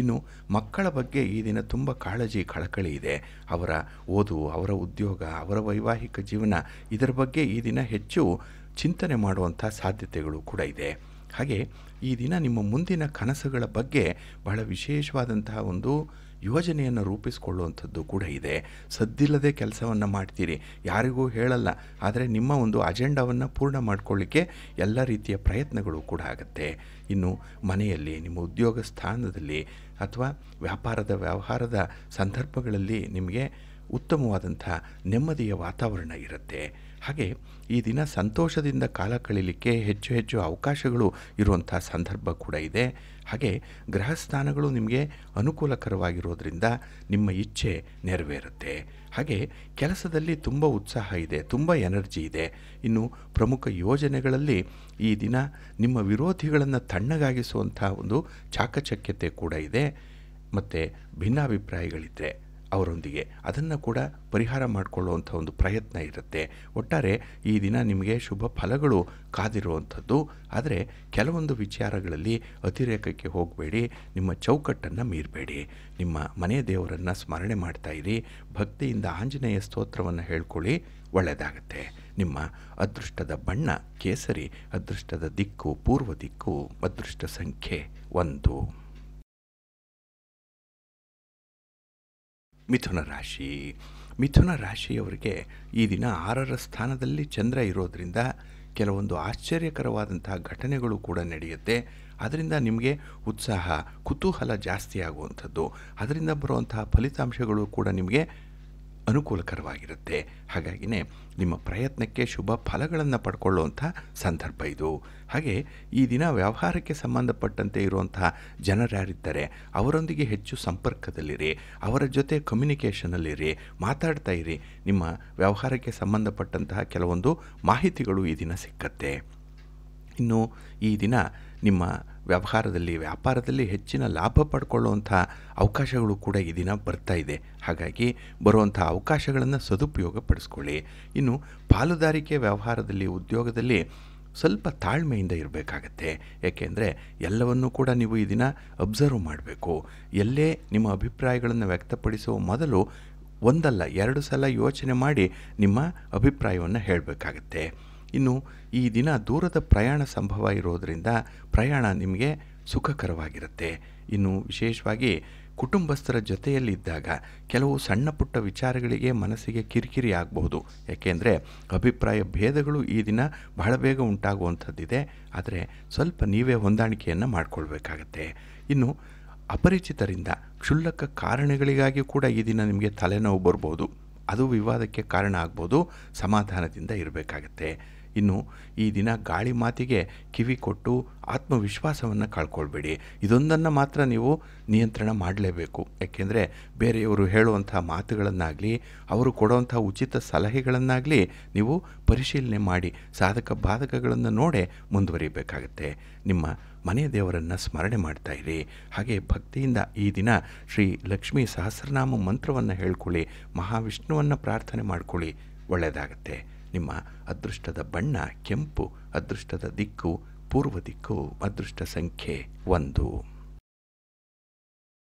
ಇನ್ನು ಮಕ್ಕಳ ಬಗ್ಗೆ ಈ ದಿನ ತುಂಬ ಕಾಳಜಿ, ಕಳಕಳಿ ಇದೆ. ಅವರ ಓದು, ಅವರ ಉದ್ಯೋಗ, ಅವರ ವೈವಾಹಿಕ ಜೀವನ, ಇದರ ಬಗ್ಗೆ ಈ ದಿನ ಹೆಚ್ಚು ಚಿಂತನೆ ಮಾಡುವಂಥ ಸಾಧ್ಯತೆಗಳು ಕೂಡ ಇದೆ. ಹಾಗೆ ಈ ದಿನ ನಿಮ್ಮ ಮುಂದಿನ ಕನಸುಗಳ ಬಗ್ಗೆ ಬಹಳ ವಿಶೇಷವಾದಂತಹ ಒಂದು ಯೋಜನೆಯನ್ನು ರೂಪಿಸಿಕೊಳ್ಳುವಂಥದ್ದು ಕೂಡ ಇದೆ. ಸದ್ದಿಲ್ಲದೆ ಕೆಲಸವನ್ನು ಮಾಡ್ತೀರಿ, ಯಾರಿಗೂ ಹೇಳಲ್ಲ, ಆದರೆ ನಿಮ್ಮ ಒಂದು ಅಜೆಂಡಾವನ್ನು ಪೂರ್ಣ ಮಾಡಿಕೊಳ್ಳಿಕ್ಕೆ ಎಲ್ಲ ರೀತಿಯ ಪ್ರಯತ್ನಗಳು ಕೂಡ ಆಗುತ್ತೆ. ಇನ್ನು ಮನೆಯಲ್ಲಿ, ನಿಮ್ಮ ಉದ್ಯೋಗ ಸ್ಥಾನದಲ್ಲಿ ಅಥವಾ ವ್ಯವಹಾರದ ಸಂದರ್ಭಗಳಲ್ಲಿ ನಿಮಗೆ ಉತ್ತಮವಾದಂಥ ನೆಮ್ಮದಿಯ ವಾತಾವರಣ ಇರುತ್ತೆ. ಹಾಗೆ ಈ ದಿನ ಸಂತೋಷದಿಂದ ಕಾಲ ಕಳೀಲಿಕ್ಕೆ ಹೆಚ್ಚು ಹೆಚ್ಚು ಅವಕಾಶಗಳು ಇರುವಂಥ ಸಂದರ್ಭ ಕೂಡ ಇದೆ. ಹಾಗೆ ಗ್ರಹ ಸ್ಥಾನಗಳು ನಿಮಗೆ ಅನುಕೂಲಕರವಾಗಿರೋದ್ರಿಂದ ನಿಮ್ಮ ಇಚ್ಛೆ ನೆರವೇರುತ್ತೆ. ಹಾಗೆ ಕೆಲಸದಲ್ಲಿ ತುಂಬ ಉತ್ಸಾಹ ಇದೆ, ತುಂಬ ಎನರ್ಜಿ ಇದೆ. ಇನ್ನು ಪ್ರಮುಖ ಯೋಜನೆಗಳಲ್ಲಿ ಈ ದಿನ ನಿಮ್ಮ ವಿರೋಧಿಗಳನ್ನು ತಣ್ಣಗಾಗಿಸುವಂಥ ಒಂದು ಚಾಕಚಕ್ಯತೆ ಕೂಡ ಇದೆ. ಮತ್ತು ಭಿನ್ನಾಭಿಪ್ರಾಯಗಳಿದ್ದರೆ ಅವರೊಂದಿಗೆ ಅದನ್ನು ಕೂಡ ಪರಿಹಾರ ಮಾಡಿಕೊಳ್ಳುವಂಥ ಒಂದು ಪ್ರಯತ್ನ ಇರುತ್ತೆ. ಒಟ್ಟಾರೆ ಈ ದಿನ ನಿಮಗೆ ಶುಭ ಫಲಗಳು ಕಾದಿರುವಂಥದ್ದು. ಆದರೆ ಕೆಲವೊಂದು ವಿಚಾರಗಳಲ್ಲಿ ಅತಿರೇಕಕ್ಕೆ ಹೋಗಬೇಡಿ, ನಿಮ್ಮ ಚೌಕಟ್ಟನ್ನು ಮೀರಬೇಡಿ. ನಿಮ್ಮ ಮನೆ ದೇವರನ್ನು ಸ್ಮರಣೆ ಮಾಡ್ತಾಯಿರಿ, ಭಕ್ತಿಯಿಂದ ಆಂಜನೇಯ ಸ್ತೋತ್ರವನ್ನು ಹೇಳ್ಕೊಳ್ಳಿ, ಒಳ್ಳೆಯದಾಗತ್ತೆ. ನಿಮ್ಮ ಅದೃಷ್ಟದ ಬಣ್ಣ ಕೇಸರಿ. ಅದೃಷ್ಟದ ದಿಕ್ಕು ಪೂರ್ವ ದಿಕ್ಕು. ಅದೃಷ್ಟ ಸಂಖ್ಯೆ 1. ಮಿಥುನ ರಾಶಿ. ಮಿಥುನ ರಾಶಿಯವರಿಗೆ ಈ ದಿನ 6ರ ಸ್ಥಾನದಲ್ಲಿ ಚಂದ್ರ ಇರೋದರಿಂದ ಕೆಲವೊಂದು ಆಶ್ಚರ್ಯಕರವಾದಂತಹ ಘಟನೆಗಳು ಕೂಡ ನಡೆಯುತ್ತೆ. ಅದರಿಂದ ನಿಮಗೆ ಉತ್ಸಾಹ, ಕುತೂಹಲ ಜಾಸ್ತಿ ಆಗುವಂಥದ್ದು, ಅದರಿಂದ ಬರುವಂತಹ ಫಲಿತಾಂಶಗಳು ಕೂಡ ನಿಮಗೆ ಅನುಕೂಲಕರವಾಗಿರುತ್ತೆ. ಹಾಗಾಗಿನೇ ನಿಮ್ಮ ಪ್ರಯತ್ನಕ್ಕೆ ಶುಭ ಫಲಗಳನ್ನು ಪಡ್ಕೊಳ್ಳುವಂಥ ಸಂದರ್ಭ ಇದು. ಹಾಗೆ ಈ ದಿನ ವ್ಯವಹಾರಕ್ಕೆ ಸಂಬಂಧಪಟ್ಟಂತೆ ಇರುವಂತಹ ಜನರ್ಯಾರಿದ್ದಾರೆ ಅವರೊಂದಿಗೆ ಹೆಚ್ಚು ಸಂಪರ್ಕದಲ್ಲಿರಿ, ಅವರ ಜೊತೆ ಕಮ್ಯುನಿಕೇಷನಲ್ಲಿರಿ, ಮಾತಾಡ್ತಾ ಇರಿ. ನಿಮ್ಮ ವ್ಯವಹಾರಕ್ಕೆ ಸಂಬಂಧಪಟ್ಟಂತಹ ಕೆಲವೊಂದು ಮಾಹಿತಿಗಳು ಈ ದಿನ ಸಿಕ್ಕತ್ತೆ. ಇನ್ನು ಈ ದಿನ ನಿಮ್ಮ ವ್ಯಾಪಾರದಲ್ಲಿ ಹೆಚ್ಚಿನ ಲಾಭ ಪಡ್ಕೊಳ್ಳುವಂಥ ಅವಕಾಶಗಳು ಕೂಡ ಈ ದಿನ ಬರ್ತಾ ಇದೆ. ಹಾಗಾಗಿ ಬರುವಂಥ ಅವಕಾಶಗಳನ್ನು ಸದುಪಯೋಗ ಪಡಿಸ್ಕೊಳ್ಳಿ. ಇನ್ನು ಪಾಲುದಾರಿಕೆ ವ್ಯವಹಾರದಲ್ಲಿ, ಉದ್ಯೋಗದಲ್ಲಿ ಸ್ವಲ್ಪ ತಾಳ್ಮೆಯಿಂದ ಇರಬೇಕಾಗತ್ತೆ. ಏಕೆಂದರೆ ಎಲ್ಲವನ್ನೂ ಕೂಡ ನೀವು ಈ ದಿನ ಅಬ್ಸರ್ವ್ ಮಾಡಬೇಕು. ಎಲ್ಲೇ ನಿಮ್ಮ ಅಭಿಪ್ರಾಯಗಳನ್ನು ವ್ಯಕ್ತಪಡಿಸುವ ಮೊದಲು 1 ಅಲ್ಲ 2 ಸಲ ಯೋಚನೆ ಮಾಡಿ ನಿಮ್ಮ ಅಭಿಪ್ರಾಯವನ್ನು ಹೇಳಬೇಕಾಗತ್ತೆ. ಇನ್ನು ಈ ದಿನ ದೂರದ ಪ್ರಯಾಣ ಸಂಭವ ಇರೋದರಿಂದ ಪ್ರಯಾಣ ನಿಮಗೆ ಸುಖಕರವಾಗಿರುತ್ತೆ. ಇನ್ನು ವಿಶೇಷವಾಗಿ ಕುಟುಂಬಸ್ಥರ ಜೊತೆಯಲ್ಲಿದ್ದಾಗ ಕೆಲವು ಸಣ್ಣ ಪುಟ್ಟ ವಿಚಾರಗಳಿಗೆ ಮನಸ್ಸಿಗೆ ಕಿರಿಕಿರಿ ಆಗಬಹುದು. ಯಾಕೆಂದರೆ ಅಭಿಪ್ರಾಯ ಭೇದಗಳು ಈ ದಿನ ಬಹಳ ಬೇಗ ಉಂಟಾಗುವಂಥದ್ದಿದೆ. ಆದರೆ ಸ್ವಲ್ಪ ನೀವೇ ಹೊಂದಾಣಿಕೆಯನ್ನು ಮಾಡಿಕೊಳ್ಬೇಕಾಗತ್ತೆ. ಇನ್ನು ಅಪರಿಚಿತರಿಂದ ಕ್ಷುಲ್ಲಕ ಕಾರಣಗಳಿಗಾಗಿ ಕೂಡ ಈ ದಿನ ನಿಮಗೆ ತಲೆನೋವು ಬರ್ಬೋದು, ಅದು ವಿವಾದಕ್ಕೆ ಕಾರಣ ಆಗ್ಬೋದು. ಸಮಾಧಾನದಿಂದ ಇರಬೇಕಾಗತ್ತೆ. ಇನ್ನು ಈ ದಿನ ಗಾಳಿ ಮಾತಿಗೆ ಕಿವಿ ಕೊಟ್ಟು ಆತ್ಮವಿಶ್ವಾಸವನ್ನು ಕಳ್ಕೊಳ್ಬೇಡಿ. ಇದೊಂದನ್ನು ಮಾತ್ರ ನೀವು ನಿಯಂತ್ರಣ ಮಾಡಲೇಬೇಕು. ಯಾಕೆಂದರೆ ಬೇರೆಯವರು ಹೇಳುವಂಥ ಮಾತುಗಳನ್ನಾಗಲಿ, ಅವರು ಕೊಡುವಂಥ ಉಚಿತ ಸಲಹೆಗಳನ್ನಾಗಲಿ ನೀವು ಪರಿಶೀಲನೆ ಮಾಡಿ ಸಾಧಕ ಬಾಧಕಗಳನ್ನು ನೋಡೇ ಮುಂದುವರಿಬೇಕಾಗತ್ತೆ. ನಿಮ್ಮ ಮನೆ ದೇವರನ್ನು ಸ್ಮರಣೆ ಮಾಡ್ತಾಯಿರಿ. ಹಾಗೆ ಭಕ್ತಿಯಿಂದ ಈ ದಿನ ಶ್ರೀ ಲಕ್ಷ್ಮೀ ಸಹಸ್ರನಾಮ ಮಂತ್ರವನ್ನು ಹೇಳ್ಕೊಳ್ಳಿ, ಮಹಾವಿಷ್ಣುವನ್ನು ಪ್ರಾರ್ಥನೆ ಮಾಡ್ಕೊಳ್ಳಿ, ಒಳ್ಳೆಯದಾಗತ್ತೆ. ನಿಮ್ಮ ಅದೃಷ್ಟದ ಬಣ್ಣ ಕೆಂಪು. ಅದೃಷ್ಟದ ದಿಕ್ಕು ಪೂರ್ವ ದಿಕ್ಕು. ಅದೃಷ್ಟ ಸಂಖ್ಯೆ 1.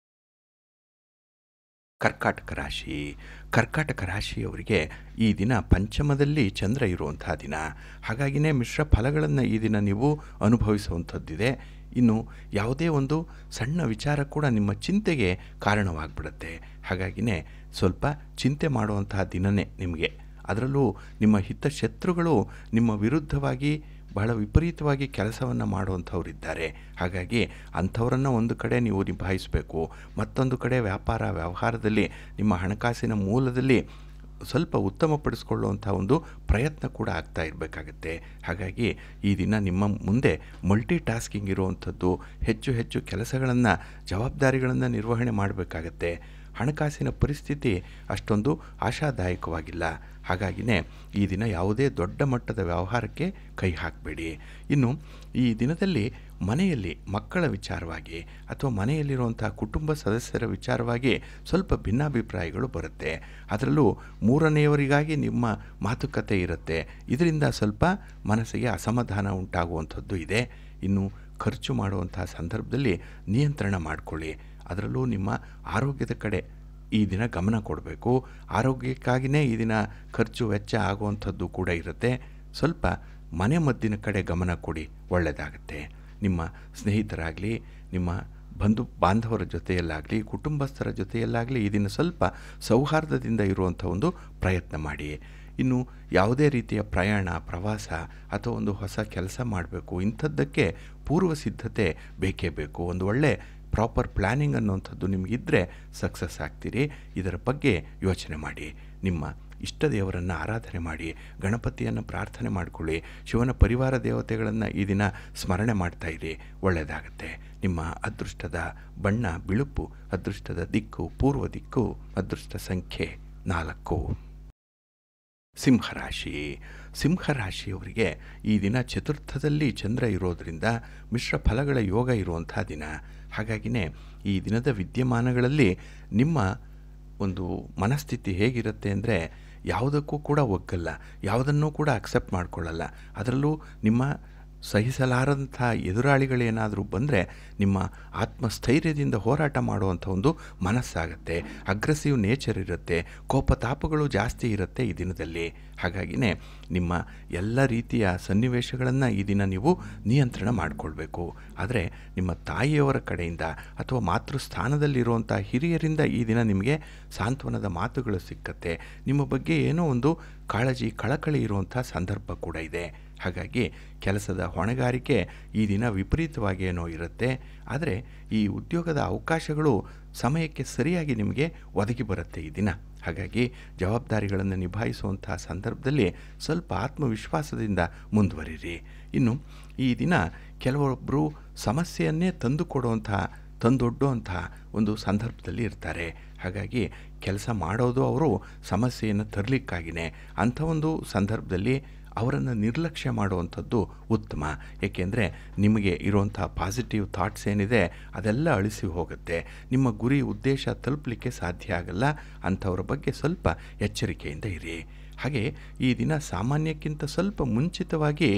ಕರ್ಕಾಟಕ ರಾಶಿ. ಕರ್ಕಾಟಕ ರಾಶಿಯವರಿಗೆ ಈ ದಿನ ಪಂಚಮದಲ್ಲಿ ಚಂದ್ರ ಇರುವಂಥ ದಿನ. ಹಾಗಾಗಿನೇ ಮಿಶ್ರ ಫಲಗಳನ್ನು ಈ ದಿನ ನೀವು ಅನುಭವಿಸುವಂಥದ್ದಿದೆ. ಇನ್ನು ಯಾವುದೇ ಒಂದು ಸಣ್ಣ ವಿಚಾರ ಕೂಡ ನಿಮ್ಮ ಚಿಂತೆಗೆ ಕಾರಣವಾಗಿಬಿಡುತ್ತೆ. ಹಾಗಾಗಿನೇ ಸ್ವಲ್ಪ ಚಿಂತೆ ಮಾಡುವಂತಹ ದಿನವೇ ನಿಮಗೆ. ಅದರಲ್ಲೂ ನಿಮ್ಮ ಹಿತಶತ್ರುಗಳು ನಿಮ್ಮ ವಿರುದ್ಧವಾಗಿ ಬಹಳ ವಿಪರೀತವಾಗಿ ಕೆಲಸವನ್ನು ಮಾಡುವಂಥವರಿದ್ದಾರೆ. ಹಾಗಾಗಿ ಅಂಥವರನ್ನು ಒಂದು ಕಡೆ ನೀವು ನಿಭಾಯಿಸಬೇಕು, ಮತ್ತೊಂದು ಕಡೆ ವ್ಯಾಪಾರ ವ್ಯವಹಾರದಲ್ಲಿ ನಿಮ್ಮ ಹಣಕಾಸಿನ ಮೂಲದಲ್ಲಿ ಸ್ವಲ್ಪ ಉತ್ತಮಪಡಿಸ್ಕೊಳ್ಳುವಂಥ ಒಂದು ಪ್ರಯತ್ನ ಕೂಡ ಆಗ್ತಾ ಇರಬೇಕಾಗತ್ತೆ. ಹಾಗಾಗಿ ಈ ದಿನ ನಿಮ್ಮ ಮುಂದೆ ಮಲ್ಟಿ ಟಾಸ್ಕಿಂಗ್ ಇರುವಂಥದ್ದು, ಹೆಚ್ಚು ಹೆಚ್ಚು ಕೆಲಸಗಳನ್ನು ಜವಾಬ್ದಾರಿಗಳನ್ನು ನಿರ್ವಹಣೆ ಮಾಡಬೇಕಾಗತ್ತೆ. ಹಣಕಾಸಿನ ಪರಿಸ್ಥಿತಿ ಅಷ್ಟೊಂದು ಆಶಾದಾಯಕವಾಗಿಲ್ಲ. ಹಾಗಾಗಿನೇ ಈ ದಿನ ಯಾವುದೇ ದೊಡ್ಡ ಮಟ್ಟದ ವ್ಯವಹಾರಕ್ಕೆ ಕೈ ಹಾಕಬೇಡಿ. ಇನ್ನು ಈ ದಿನದಲ್ಲಿ ಮನೆಯಲ್ಲಿ ಮಕ್ಕಳ ವಿಚಾರವಾಗಿ ಅಥವಾ ಮನೆಯಲ್ಲಿರುವಂಥ ಕುಟುಂಬ ಸದಸ್ಯರ ವಿಚಾರವಾಗಿ ಸ್ವಲ್ಪ ಭಿನ್ನಾಭಿಪ್ರಾಯಗಳು ಬರುತ್ತೆ. ಅದರಲ್ಲೂ ಮೂರನೆಯವರಿಗಾಗಿ ನಿಮ್ಮ ಮಾತುಕತೆ ಇರುತ್ತೆ. ಇದರಿಂದ ಸ್ವಲ್ಪ ಮನಸ್ಸಿಗೆ ಅಸಮಾಧಾನ ಉಂಟಾಗುವಂಥದ್ದು ಇದೆ. ಇನ್ನು ಖರ್ಚು ಮಾಡುವಂಥ ಸಂದರ್ಭದಲ್ಲಿ ನಿಯಂತ್ರಣ ಮಾಡಿಕೊಳ್ಳಿ. ಅದರಲ್ಲೂ ನಿಮ್ಮ ಆರೋಗ್ಯದ ಕಡೆ ಈ ದಿನ ಗಮನ ಕೊಡಬೇಕು. ಆರೋಗ್ಯಕ್ಕಾಗಿಯೇ ಈ ದಿನ ಖರ್ಚು ವೆಚ್ಚ ಆಗುವಂಥದ್ದು ಕೂಡ ಇರುತ್ತೆ. ಸ್ವಲ್ಪ ಮನೆ ಮದ್ದಿನ ಕಡೆ ಗಮನ ಕೊಡಿ, ಒಳ್ಳೆಯದಾಗತ್ತೆ. ನಿಮ್ಮ ಸ್ನೇಹಿತರಾಗಲಿ, ನಿಮ್ಮ ಬಂಧು ಬಾಂಧವರ ಜೊತೆಯಲ್ಲಾಗಲಿ, ಕುಟುಂಬಸ್ಥರ ಜೊತೆಯಲ್ಲಾಗಲಿ ಈ ದಿನ ಸ್ವಲ್ಪ ಸೌಹಾರ್ದದಿಂದ ಇರುವಂಥ ಒಂದು ಪ್ರಯತ್ನ ಮಾಡಿ. ಇನ್ನು ಯಾವುದೇ ರೀತಿಯ ಪ್ರಯಾಣ, ಪ್ರವಾಸ ಅಥವಾ ಒಂದು ಹೊಸ ಕೆಲಸ ಮಾಡಬೇಕು, ಇಂಥದ್ದಕ್ಕೆ ಪೂರ್ವ ಸಿದ್ಧತೆ ಬೇಕೇ ಬೇಕು. ಒಂದು ಒಳ್ಳೆ ಪ್ರಾಪರ್ ಪ್ಲ್ಯಾನಿಂಗ್ ಅನ್ನುವಂಥದ್ದು ನಿಮಗಿದ್ದರೆ ಸಕ್ಸಸ್ ಆಗ್ತೀರಿ. ಇದರ ಬಗ್ಗೆ ಯೋಚನೆ ಮಾಡಿ. ನಿಮ್ಮ ಇಷ್ಟ ದೇವರನ್ನು ಆರಾಧನೆ ಮಾಡಿ, ಗಣಪತಿಯನ್ನು ಪ್ರಾರ್ಥನೆ ಮಾಡಿಕೊಳ್ಳಿ, ಶಿವನ ಪರಿವಾರ ದೇವತೆಗಳನ್ನು ಈ ದಿನ ಸ್ಮರಣೆ ಮಾಡ್ತಾಯಿರಿ, ಒಳ್ಳೆಯದಾಗತ್ತೆ. ನಿಮ್ಮ ಅದೃಷ್ಟದ ಬಣ್ಣ ಬಿಳುಪು, ಅದೃಷ್ಟದ ದಿಕ್ಕು ಪೂರ್ವ ದಿಕ್ಕು, ಅದೃಷ್ಟ ಸಂಖ್ಯೆ 4. ಸಿಂಹರಾಶಿ. ಸಿಂಹರಾಶಿಯವರಿಗೆ ಈ ದಿನ ಚತುರ್ಥದಲ್ಲಿ ಚಂದ್ರ ಇರೋದರಿಂದ ಮಿಶ್ರ ಫಲಗಳ ಯೋಗ ಇರುವಂಥ ದಿನ. ಹಾಗಾಗಿನೇ ಈ ದಿನದ ವಿದ್ಯಮಾನಗಳಲ್ಲಿ ನಿಮ್ಮ ಒಂದು ಮನಸ್ಥಿತಿ ಹೇಗಿರುತ್ತೆ ಅಂದರೆ, ಯಾವುದಕ್ಕೂ ಕೂಡ ಒಗ್ಗಲ್ಲ, ಯಾವುದನ್ನೂ ಕೂಡ ಅಕ್ಸೆಪ್ಟ್ ಮಾಡಿಕೊಳ್ಳಲ್ಲ. ಅದರಲ್ಲೂ ನಿಮ್ಮ ಸಹಿಸಲಾರಂಥ ಎದುರಾಳಿಗಳೇನಾದರೂ ಬಂದರೆ ನಿಮ್ಮ ಆತ್ಮಸ್ಥೈರ್ಯದಿಂದ ಹೋರಾಟ ಮಾಡುವಂಥ ಒಂದು ಮನಸ್ಸಾಗತ್ತೆ. ಅಗ್ರೆಸಿವ್ ನೇಚರ್ ಇರುತ್ತೆ, ಕೋಪತಾಪಗಳು ಜಾಸ್ತಿ ಇರುತ್ತೆ ಈ ದಿನದಲ್ಲಿ. ಹಾಗಾಗಿನೇ ನಿಮ್ಮ ಎಲ್ಲ ರೀತಿಯ ಸನ್ನಿವೇಶಗಳನ್ನು ಈ ದಿನ ನೀವು ನಿಯಂತ್ರಣ ಮಾಡಿಕೊಳ್ಬೇಕು. ಆದರೆ ನಿಮ್ಮ ತಾಯಿಯವರ ಕಡೆಯಿಂದ ಅಥವಾ ಮಾತೃಸ್ಥಾನದಲ್ಲಿರುವಂಥ ಹಿರಿಯರಿಂದ ಈ ದಿನ ನಿಮಗೆ ಸಾಂತ್ವನದ ಮಾತುಗಳು ಸಿಕ್ಕತ್ತೆ. ನಿಮ್ಮ ಬಗ್ಗೆ ಏನೋ ಒಂದು ಕಾಳಜಿ, ಕಳಕಳಿ ಇರುವಂಥ ಸಂದರ್ಭ ಕೂಡ ಇದೆ. ಹಾಗಾಗಿ ಕೆಲಸದ ಹೊಣೆಗಾರಿಕೆ ಈ ದಿನ ವಿಪರೀತವಾಗಿ ಏನೋ ಇರುತ್ತೆ. ಆದರೆ ಈ ಉದ್ಯೋಗದ ಅವಕಾಶಗಳು ಸಮಯಕ್ಕೆ ಸರಿಯಾಗಿ ನಿಮಗೆ ಒದಗಿ ಬರುತ್ತೆ ಈ ದಿನ. ಹಾಗಾಗಿ ಜವಾಬ್ದಾರಿಗಳನ್ನು ನಿಭಾಯಿಸುವಂಥ ಸಂದರ್ಭದಲ್ಲಿ ಸ್ವಲ್ಪ ಆತ್ಮವಿಶ್ವಾಸದಿಂದ ಮುಂದುವರಿರಿ. ಇನ್ನು ಈ ದಿನ ಕೆಲವೊಬ್ಬರು ಸಮಸ್ಯೆಯನ್ನೇ ತಂದೊಡ್ಡುವಂಥ ಒಂದು ಸಂದರ್ಭದಲ್ಲಿ ಇರ್ತಾರೆ. ಹಾಗಾಗಿ ಕೆಲಸ ಮಾಡೋದು ಅವರು ಸಮಸ್ಯೆಯನ್ನು ತರಲಿಕ್ಕಾಗಿಯೇ. ಅಂಥ ಒಂದು ಸಂದರ್ಭದಲ್ಲಿ ಅವರನ್ನು ನಿರ್ಲಕ್ಷ್ಯ ಮಾಡುವಂಥದ್ದು ಉತ್ತಮ. ಏಕೆಂದರೆ ನಿಮಗೆ ಇರುವಂಥ ಪಾಸಿಟಿವ್ ಥಾಟ್ಸ್ ಏನಿದೆ ಅದೆಲ್ಲ ಅಳಿಸಿ ಹೋಗುತ್ತೆ. ನಿಮ್ಮ ಗುರಿ ಉದ್ದೇಶ ತಲುಪಲಿಕ್ಕೆ ಸಾಧ್ಯ ಆಗಲ್ಲ. ಅಂಥವ್ರ ಬಗ್ಗೆ ಸ್ವಲ್ಪ ಎಚ್ಚರಿಕೆಯಿಂದ ಇರಿ. ಹಾಗೆ ಈ ದಿನ ಸಾಮಾನ್ಯಕ್ಕಿಂತ ಸ್ವಲ್ಪ ಮುಂಚಿತವಾಗಿ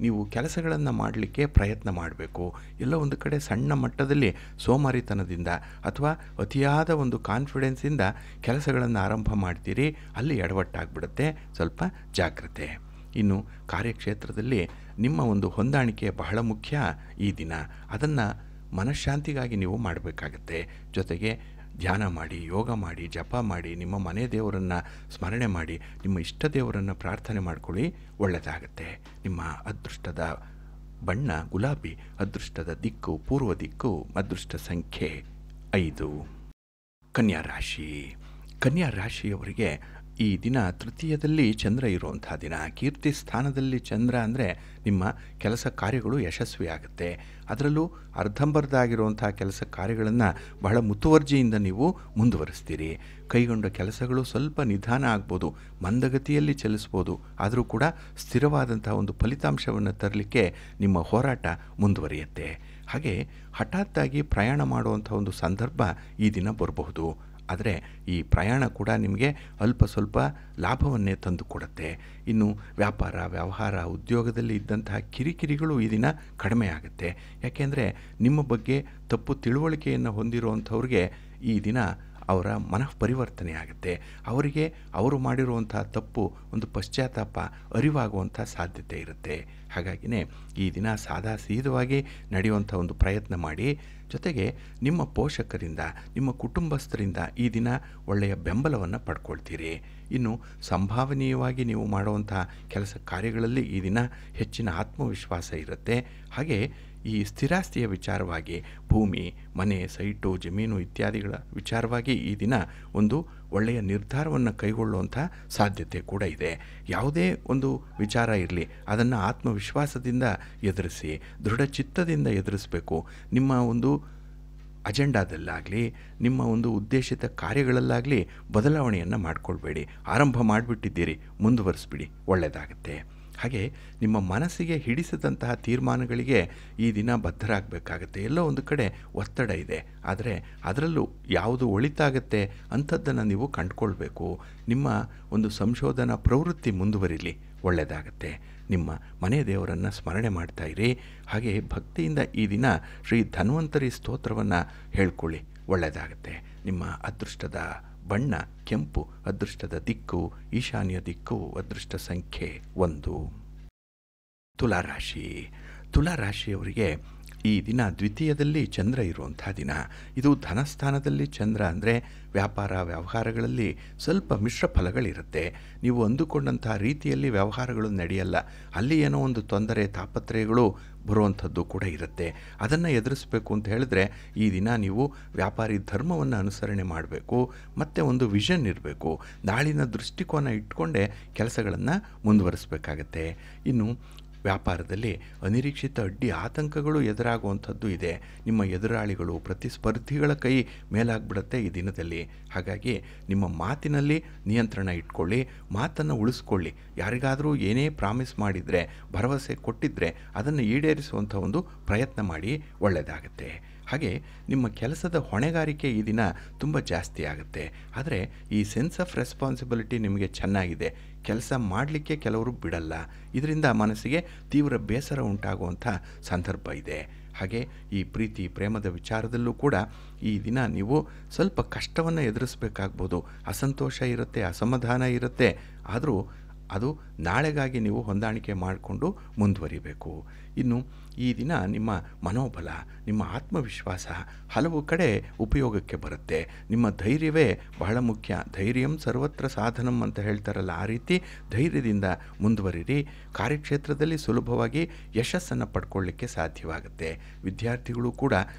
ನೀವು ಕೆಲಸಗಳನ್ನು ಮಾಡಲಿಕ್ಕೆ ಪ್ರಯತ್ನ ಮಾಡಬೇಕು. ಎಲ್ಲ ಒಂದು ಕಡೆ ಸಣ್ಣ ಮಟ್ಟದಲ್ಲಿ ಸೋಮಾರಿತನದಿಂದ ಅಥವಾ ಅತಿಯಾದ ಒಂದು ಕಾನ್ಫಿಡೆನ್ಸಿಂದ ಕೆಲಸಗಳನ್ನು ಆರಂಭ ಮಾಡ್ತೀರಿ, ಅಲ್ಲಿ ಎಡವಟ್ಟಾಗ್ಬಿಡುತ್ತೆ. ಸ್ವಲ್ಪ ಜಾಗ್ರತೆ. ಇನ್ನು ಕಾರ್ಯಕ್ಷೇತ್ರದಲ್ಲಿ ನಿಮ್ಮ ಒಂದು ಹೊಂದಾಣಿಕೆ ಬಹಳ ಮುಖ್ಯ ಈ ದಿನ. ಅದನ್ನು ಮನಃಶಾಂತಿಗಾಗಿ ನೀವು ಮಾಡಬೇಕಾಗತ್ತೆ. ಜೊತೆಗೆ ಧ್ಯಾನ ಮಾಡಿ, ಯೋಗ ಮಾಡಿ, ಜಪ ಮಾಡಿ, ನಿಮ್ಮ ಮನೆ ದೇವರನ್ನು ಸ್ಮರಣೆ ಮಾಡಿ, ನಿಮ್ಮ ಇಷ್ಟ ದೇವರನ್ನು ಪ್ರಾರ್ಥನೆ ಮಾಡಿಕೊಳ್ಳಿ, ಒಳ್ಳೆಯದಾಗತ್ತೆ. ನಿಮ್ಮ ಅದೃಷ್ಟದ ಬಣ್ಣ ಗುಲಾಬಿ, ಅದೃಷ್ಟದ ದಿಕ್ಕು ಪೂರ್ವ ದಿಕ್ಕು, ಅದೃಷ್ಟ ಸಂಖ್ಯೆ 5. ಕನ್ಯಾ ರಾಶಿ. ಕನ್ಯಾ ರಾಶಿಯವರಿಗೆ ಈ ದಿನ ತೃತೀಯದಲ್ಲಿ ಚಂದ್ರ ಇರುವಂಥ ದಿನ. ಕೀರ್ತಿ ಸ್ಥಾನದಲ್ಲಿ ಚಂದ್ರ ಅಂದರೆ ನಿಮ್ಮ ಕೆಲಸ ಕಾರ್ಯಗಳು ಯಶಸ್ವಿಯಾಗುತ್ತೆ. ಅದರಲ್ಲೂ ಅರ್ಧಂಬರ್ಧ ಆಗಿರುವಂಥ ಕೆಲಸ ಕಾರ್ಯಗಳನ್ನು ಬಹಳ ಮುತುವರ್ಜಿಯಿಂದ ನೀವು ಮುಂದುವರಿಸ್ತೀರಿ. ಕೈಗೊಂಡ ಕೆಲಸಗಳು ಸ್ವಲ್ಪ ನಿಧಾನ ಆಗ್ಬೋದು, ಮಂದಗತಿಯಲ್ಲಿ ಚಲಿಸ್ಬೋದು. ಆದರೂ ಕೂಡ ಸ್ಥಿರವಾದಂಥ ಒಂದು ಫಲಿತಾಂಶವನ್ನು ತರಲಿಕ್ಕೆ ನಿಮ್ಮ ಹೋರಾಟ ಮುಂದುವರಿಯುತ್ತೆ. ಹಾಗೆ ಹಠಾತ್ತಾಗಿ ಪ್ರಯಾಣ ಮಾಡುವಂಥ ಒಂದು ಸಂದರ್ಭ ಈ ದಿನ ಬರಬಹುದು. ಆದರೆ ಈ ಪ್ರಯಾಣ ಕೂಡ ನಿಮಗೆ ಅಲ್ಪ ಸ್ವಲ್ಪ ಲಾಭವನ್ನೇ ತಂದು ಕೊಡುತ್ತೆ. ಇನ್ನು ವ್ಯಾಪಾರ ವ್ಯವಹಾರ ಉದ್ಯೋಗದಲ್ಲಿ ಇದ್ದಂತಹ ಕಿರಿಕಿರಿಗಳು ಈ ದಿನ ಕಡಿಮೆ ಆಗುತ್ತೆ. ಯಾಕೆಂದರೆ ನಿಮ್ಮ ಬಗ್ಗೆ ತಪ್ಪು ತಿಳುವಳಿಕೆಯನ್ನು ಹೊಂದಿರುವಂಥವ್ರಿಗೆ ಈ ದಿನ ಅವರ ಮನಃ ಪರಿವರ್ತನೆ ಆಗುತ್ತೆ. ಅವರಿಗೆ ಅವರು ಮಾಡಿರುವಂಥ ತಪ್ಪು ಒಂದು ಪಶ್ಚಾತ್ತಾಪ ಅರಿವಾಗುವಂಥ ಸಾಧ್ಯತೆ ಇರುತ್ತೆ. ಹಾಗಾಗಿನೇ ಈ ದಿನ ಸಾದಾ ಸೀದವಾಗಿ ನಡೆಯುವಂಥ ಒಂದು ಪ್ರಯತ್ನ ಮಾಡಿ. ಜೊತೆಗೆ ನಿಮ್ಮ ಪೋಷಕರಿಂದ, ನಿಮ್ಮ ಕುಟುಂಬಸ್ಥರಿಂದ ಈ ದಿನ ಒಳ್ಳೆಯ ಬೆಂಬಲವನ್ನು ಪಡ್ಕೊಳ್ತೀರಿ. ಇನ್ನು ಸಂಭಾವನೀಯವಾಗಿ ನೀವು ಮಾಡುವಂಥ ಕೆಲಸ ಕಾರ್ಯಗಳಲ್ಲಿ ಈ ದಿನ ಹೆಚ್ಚಿನ ಆತ್ಮವಿಶ್ವಾಸ ಇರುತ್ತೆ. ಹಾಗೆ ಈ ಸ್ಥಿರಾಸ್ತಿಯ ವಿಚಾರವಾಗಿ ಭೂಮಿ, ಮನೆ, ಸೈಟು, ಜಮೀನು ಇತ್ಯಾದಿಗಳ ವಿಚಾರವಾಗಿ ಈ ದಿನ ಒಂದು ಒಳ್ಳೆಯ ನಿರ್ಧಾರವನ್ನು ಕೈಗೊಳ್ಳುವಂಥ ಸಾಧ್ಯತೆ ಕೂಡ ಇದೆ. ಯಾವುದೇ ಒಂದು ವಿಚಾರ ಇರಲಿ, ಅದನ್ನು ಆತ್ಮವಿಶ್ವಾಸದಿಂದ ಎದುರಿಸಿ, ದೃಢಚಿತ್ತದಿಂದ ಎದುರಿಸಬೇಕು. ನಿಮ್ಮ ಒಂದು ಅಜೆಂಡಾದಲ್ಲಾಗಲಿ, ನಿಮ್ಮ ಒಂದು ಉದ್ದೇಶಿತ ಕಾರ್ಯಗಳಲ್ಲಾಗಲಿ ಬದಲಾವಣೆಯನ್ನು ಮಾಡಿಕೊಳ್ಬೇಡಿ. ಆರಂಭ ಮಾಡಿಬಿಟ್ಟಿದ್ದೀರಿ, ಮುಂದುವರಿಸ್ಬಿಡಿ, ಒಳ್ಳೆಯದಾಗುತ್ತೆ. ಹಾಗೆ ನಿಮ್ಮ ಮನಸ್ಸಿಗೆ ಹಿಡಿಸಿದಂತಹ ತೀರ್ಮಾನಗಳಿಗೆ ಈ ದಿನ ಬದ್ಧರಾಗಬೇಕಾಗತ್ತೆ. ಎಲ್ಲೋ ಒಂದು ಕಡೆ ಒತ್ತಡ ಇದೆ, ಆದರೆ ಅದರಲ್ಲೂ ಯಾವುದು ಒಳಿತಾಗತ್ತೆ ಅಂಥದ್ದನ್ನು ನೀವು ಕಂಡುಕೊಳ್ಬೇಕು. ನಿಮ್ಮ ಒಂದು ಸಂಶೋಧನಾ ಪ್ರವೃತ್ತಿ ಮುಂದುವರಿಲಿ, ಒಳ್ಳೆಯದಾಗತ್ತೆ. ನಿಮ್ಮ ಮನೆ ದೇವರನ್ನು ಸ್ಮರಣೆ ಮಾಡ್ತಾಯಿರಿ. ಹಾಗೆ ಭಕ್ತಿಯಿಂದ ಈ ದಿನ ಶ್ರೀ ಧನ್ವಂತರಿ ಸ್ತೋತ್ರವನ್ನು ಹೇಳ್ಕೊಳ್ಳಿ, ಒಳ್ಳೆಯದಾಗತ್ತೆ. ನಿಮ್ಮ ಅದೃಷ್ಟದ ಬಣ್ಣ ಕೆಂಪು, ಅದೃಷ್ಟದ ದಿಕ್ಕು ಈಶಾನ್ಯ ದಿಕ್ಕು, ಅದೃಷ್ಟ ಸಂಖ್ಯೆ 1. ತುಲಾರಾಶಿ. ತುಲಾರಾಶಿಯವರಿಗೆ ಈ ದಿನ ದ್ವಿತೀಯದಲ್ಲಿ ಚಂದ್ರ ಇರುವಂಥ ದಿನ. ಇದು ಧನಸ್ಥಾನದಲ್ಲಿ ಚಂದ್ರ ಅಂದರೆ ವ್ಯಾಪಾರ ವ್ಯವಹಾರಗಳಲ್ಲಿ ಸ್ವಲ್ಪ ಮಿಶ್ರ ಫಲಗಳಿರುತ್ತೆ. ನೀವು ಅಂದುಕೊಂಡಂಥ ರೀತಿಯಲ್ಲಿ ವ್ಯವಹಾರಗಳು ನಡೆಯಲ್ಲ. ಅಲ್ಲಿ ಏನೋ ಒಂದು ತೊಂದರೆ ತಾಪತ್ರಯಗಳು ಬರುವಂಥದ್ದು ಕೂಡ ಇರುತ್ತೆ. ಅದನ್ನು ಎದುರಿಸಬೇಕು ಅಂತ ಹೇಳಿದ್ರೆ ಈ ದಿನ ನೀವು ವ್ಯಾಪಾರಿ ಧರ್ಮವನ್ನು ಅನುಸರಣೆ ಮಾಡಬೇಕು. ಮತ್ತು ಒಂದು ವಿಷನ್ ಇರಬೇಕು. ನಾಳಿನ ದೃಷ್ಟಿಕೋನ ಇಟ್ಕೊಂಡೇ ಕೆಲಸಗಳನ್ನು ಮುಂದುವರಿಸಬೇಕಾಗತ್ತೆ. ಇನ್ನು ವ್ಯಾಪಾರದಲ್ಲಿ ಅನಿರೀಕ್ಷಿತ ಅಡ್ಡಿ ಆತಂಕಗಳು ಎದುರಾಗುವಂಥದ್ದು ಇದೆ. ನಿಮ್ಮ ಎದುರಾಳಿಗಳು, ಪ್ರತಿಸ್ಪರ್ಧಿಗಳ ಕೈ ಮೇಲಾಗ್ಬಿಡುತ್ತೆ ಈ ದಿನದಲ್ಲಿ. ಹಾಗಾಗಿ ನಿಮ್ಮ ಮಾತಿನಲ್ಲಿ ನಿಯಂತ್ರಣ ಇಟ್ಕೊಳ್ಳಿ, ಮಾತನ್ನು ಉಳಿಸ್ಕೊಳ್ಳಿ. ಯಾರಿಗಾದರೂ ಏನೇ ಪ್ರಾಮಿಸ್ ಮಾಡಿದರೆ, ಭರವಸೆ ಕೊಟ್ಟಿದ್ದರೆ ಅದನ್ನು ಈಡೇರಿಸುವಂಥ ಒಂದು ಪ್ರಯತ್ನ ಮಾಡಿ, ಒಳ್ಳೆಯದಾಗತ್ತೆ. ಹಾಗೆ ನಿಮ್ಮ ಕೆಲಸದ ಹೊಣೆಗಾರಿಕೆ ಈ ದಿನ ತುಂಬ ಜಾಸ್ತಿ ಆಗುತ್ತೆ. ಆದರೆ ಈ ಸೆನ್ಸ್ ಆಫ್ ರೆಸ್ಪಾನ್ಸಿಬಿಲಿಟಿ ನಿಮಗೆ ಚೆನ್ನಾಗಿದೆ. ಕೆಲಸ ಮಾಡಲಿಕ್ಕೆ ಕೆಲವರು ಬಿಡಲ್ಲ. ಇದರಿಂದ ಮನಸ್ಸಿಗೆ ತೀವ್ರ ಬೇಸರ ಉಂಟಾಗುವಂಥ ಸಂದರ್ಭ ಇದೆ. ಹಾಗೆ ಈ ಪ್ರೀತಿ ಪ್ರೇಮದ ವಿಚಾರದಲ್ಲೂ ಕೂಡ ಈ ದಿನ ನೀವು ಸ್ವಲ್ಪ ಕಷ್ಟವನ್ನು ಎದುರಿಸಬೇಕಾಗ್ಬೋದು. ಅಸಂತೋಷ ಇರುತ್ತೆ, ಅಸಮಾಧಾನ ಇರುತ್ತೆ. ಆದರೂ ಅದು ನಾಳೆಗಾಗಿ ನೀವು ಹೊಂದಾಣಿಕೆ ಮಾಡಿಕೊಂಡು ಮುಂದುವರಿಬೇಕು. ಇನ್ನು ಈ ದಿನ ನಿಮ್ಮ ಮನೋಬಲ, ನಿಮ್ಮ ಆತ್ಮವಿಶ್ವಾಸ ಹಲವು ಕಡೆ ಉಪಯೋಗಕ್ಕೆ ಬರುತ್ತೆ. ನಿಮ್ಮ ಧೈರ್ಯವೇ ಬಹಳ ಮುಖ್ಯ. ಧೈರ್ಯಂ ಸರ್ವತ್ರ ಸಾಧನಂ ಅಂತ ಹೇಳ್ತಾರಲ್ಲ, ಆ ರೀತಿ ಧೈರ್ಯದಿಂದ ಮುಂದುವರಿರಿ. ಕಾರ್ಯಕ್ಷೇತ್ರದಲ್ಲಿ ಸುಲಭವಾಗಿ ಯಶಸ್ಸನ್ನು ಪಡ್ಕೊಳ್ಳಿಕ್ಕೆ ಸಾಧ್ಯವಾಗುತ್ತೆ. ವಿದ್ಯಾರ್ಥಿಗಳು ಕೂಡ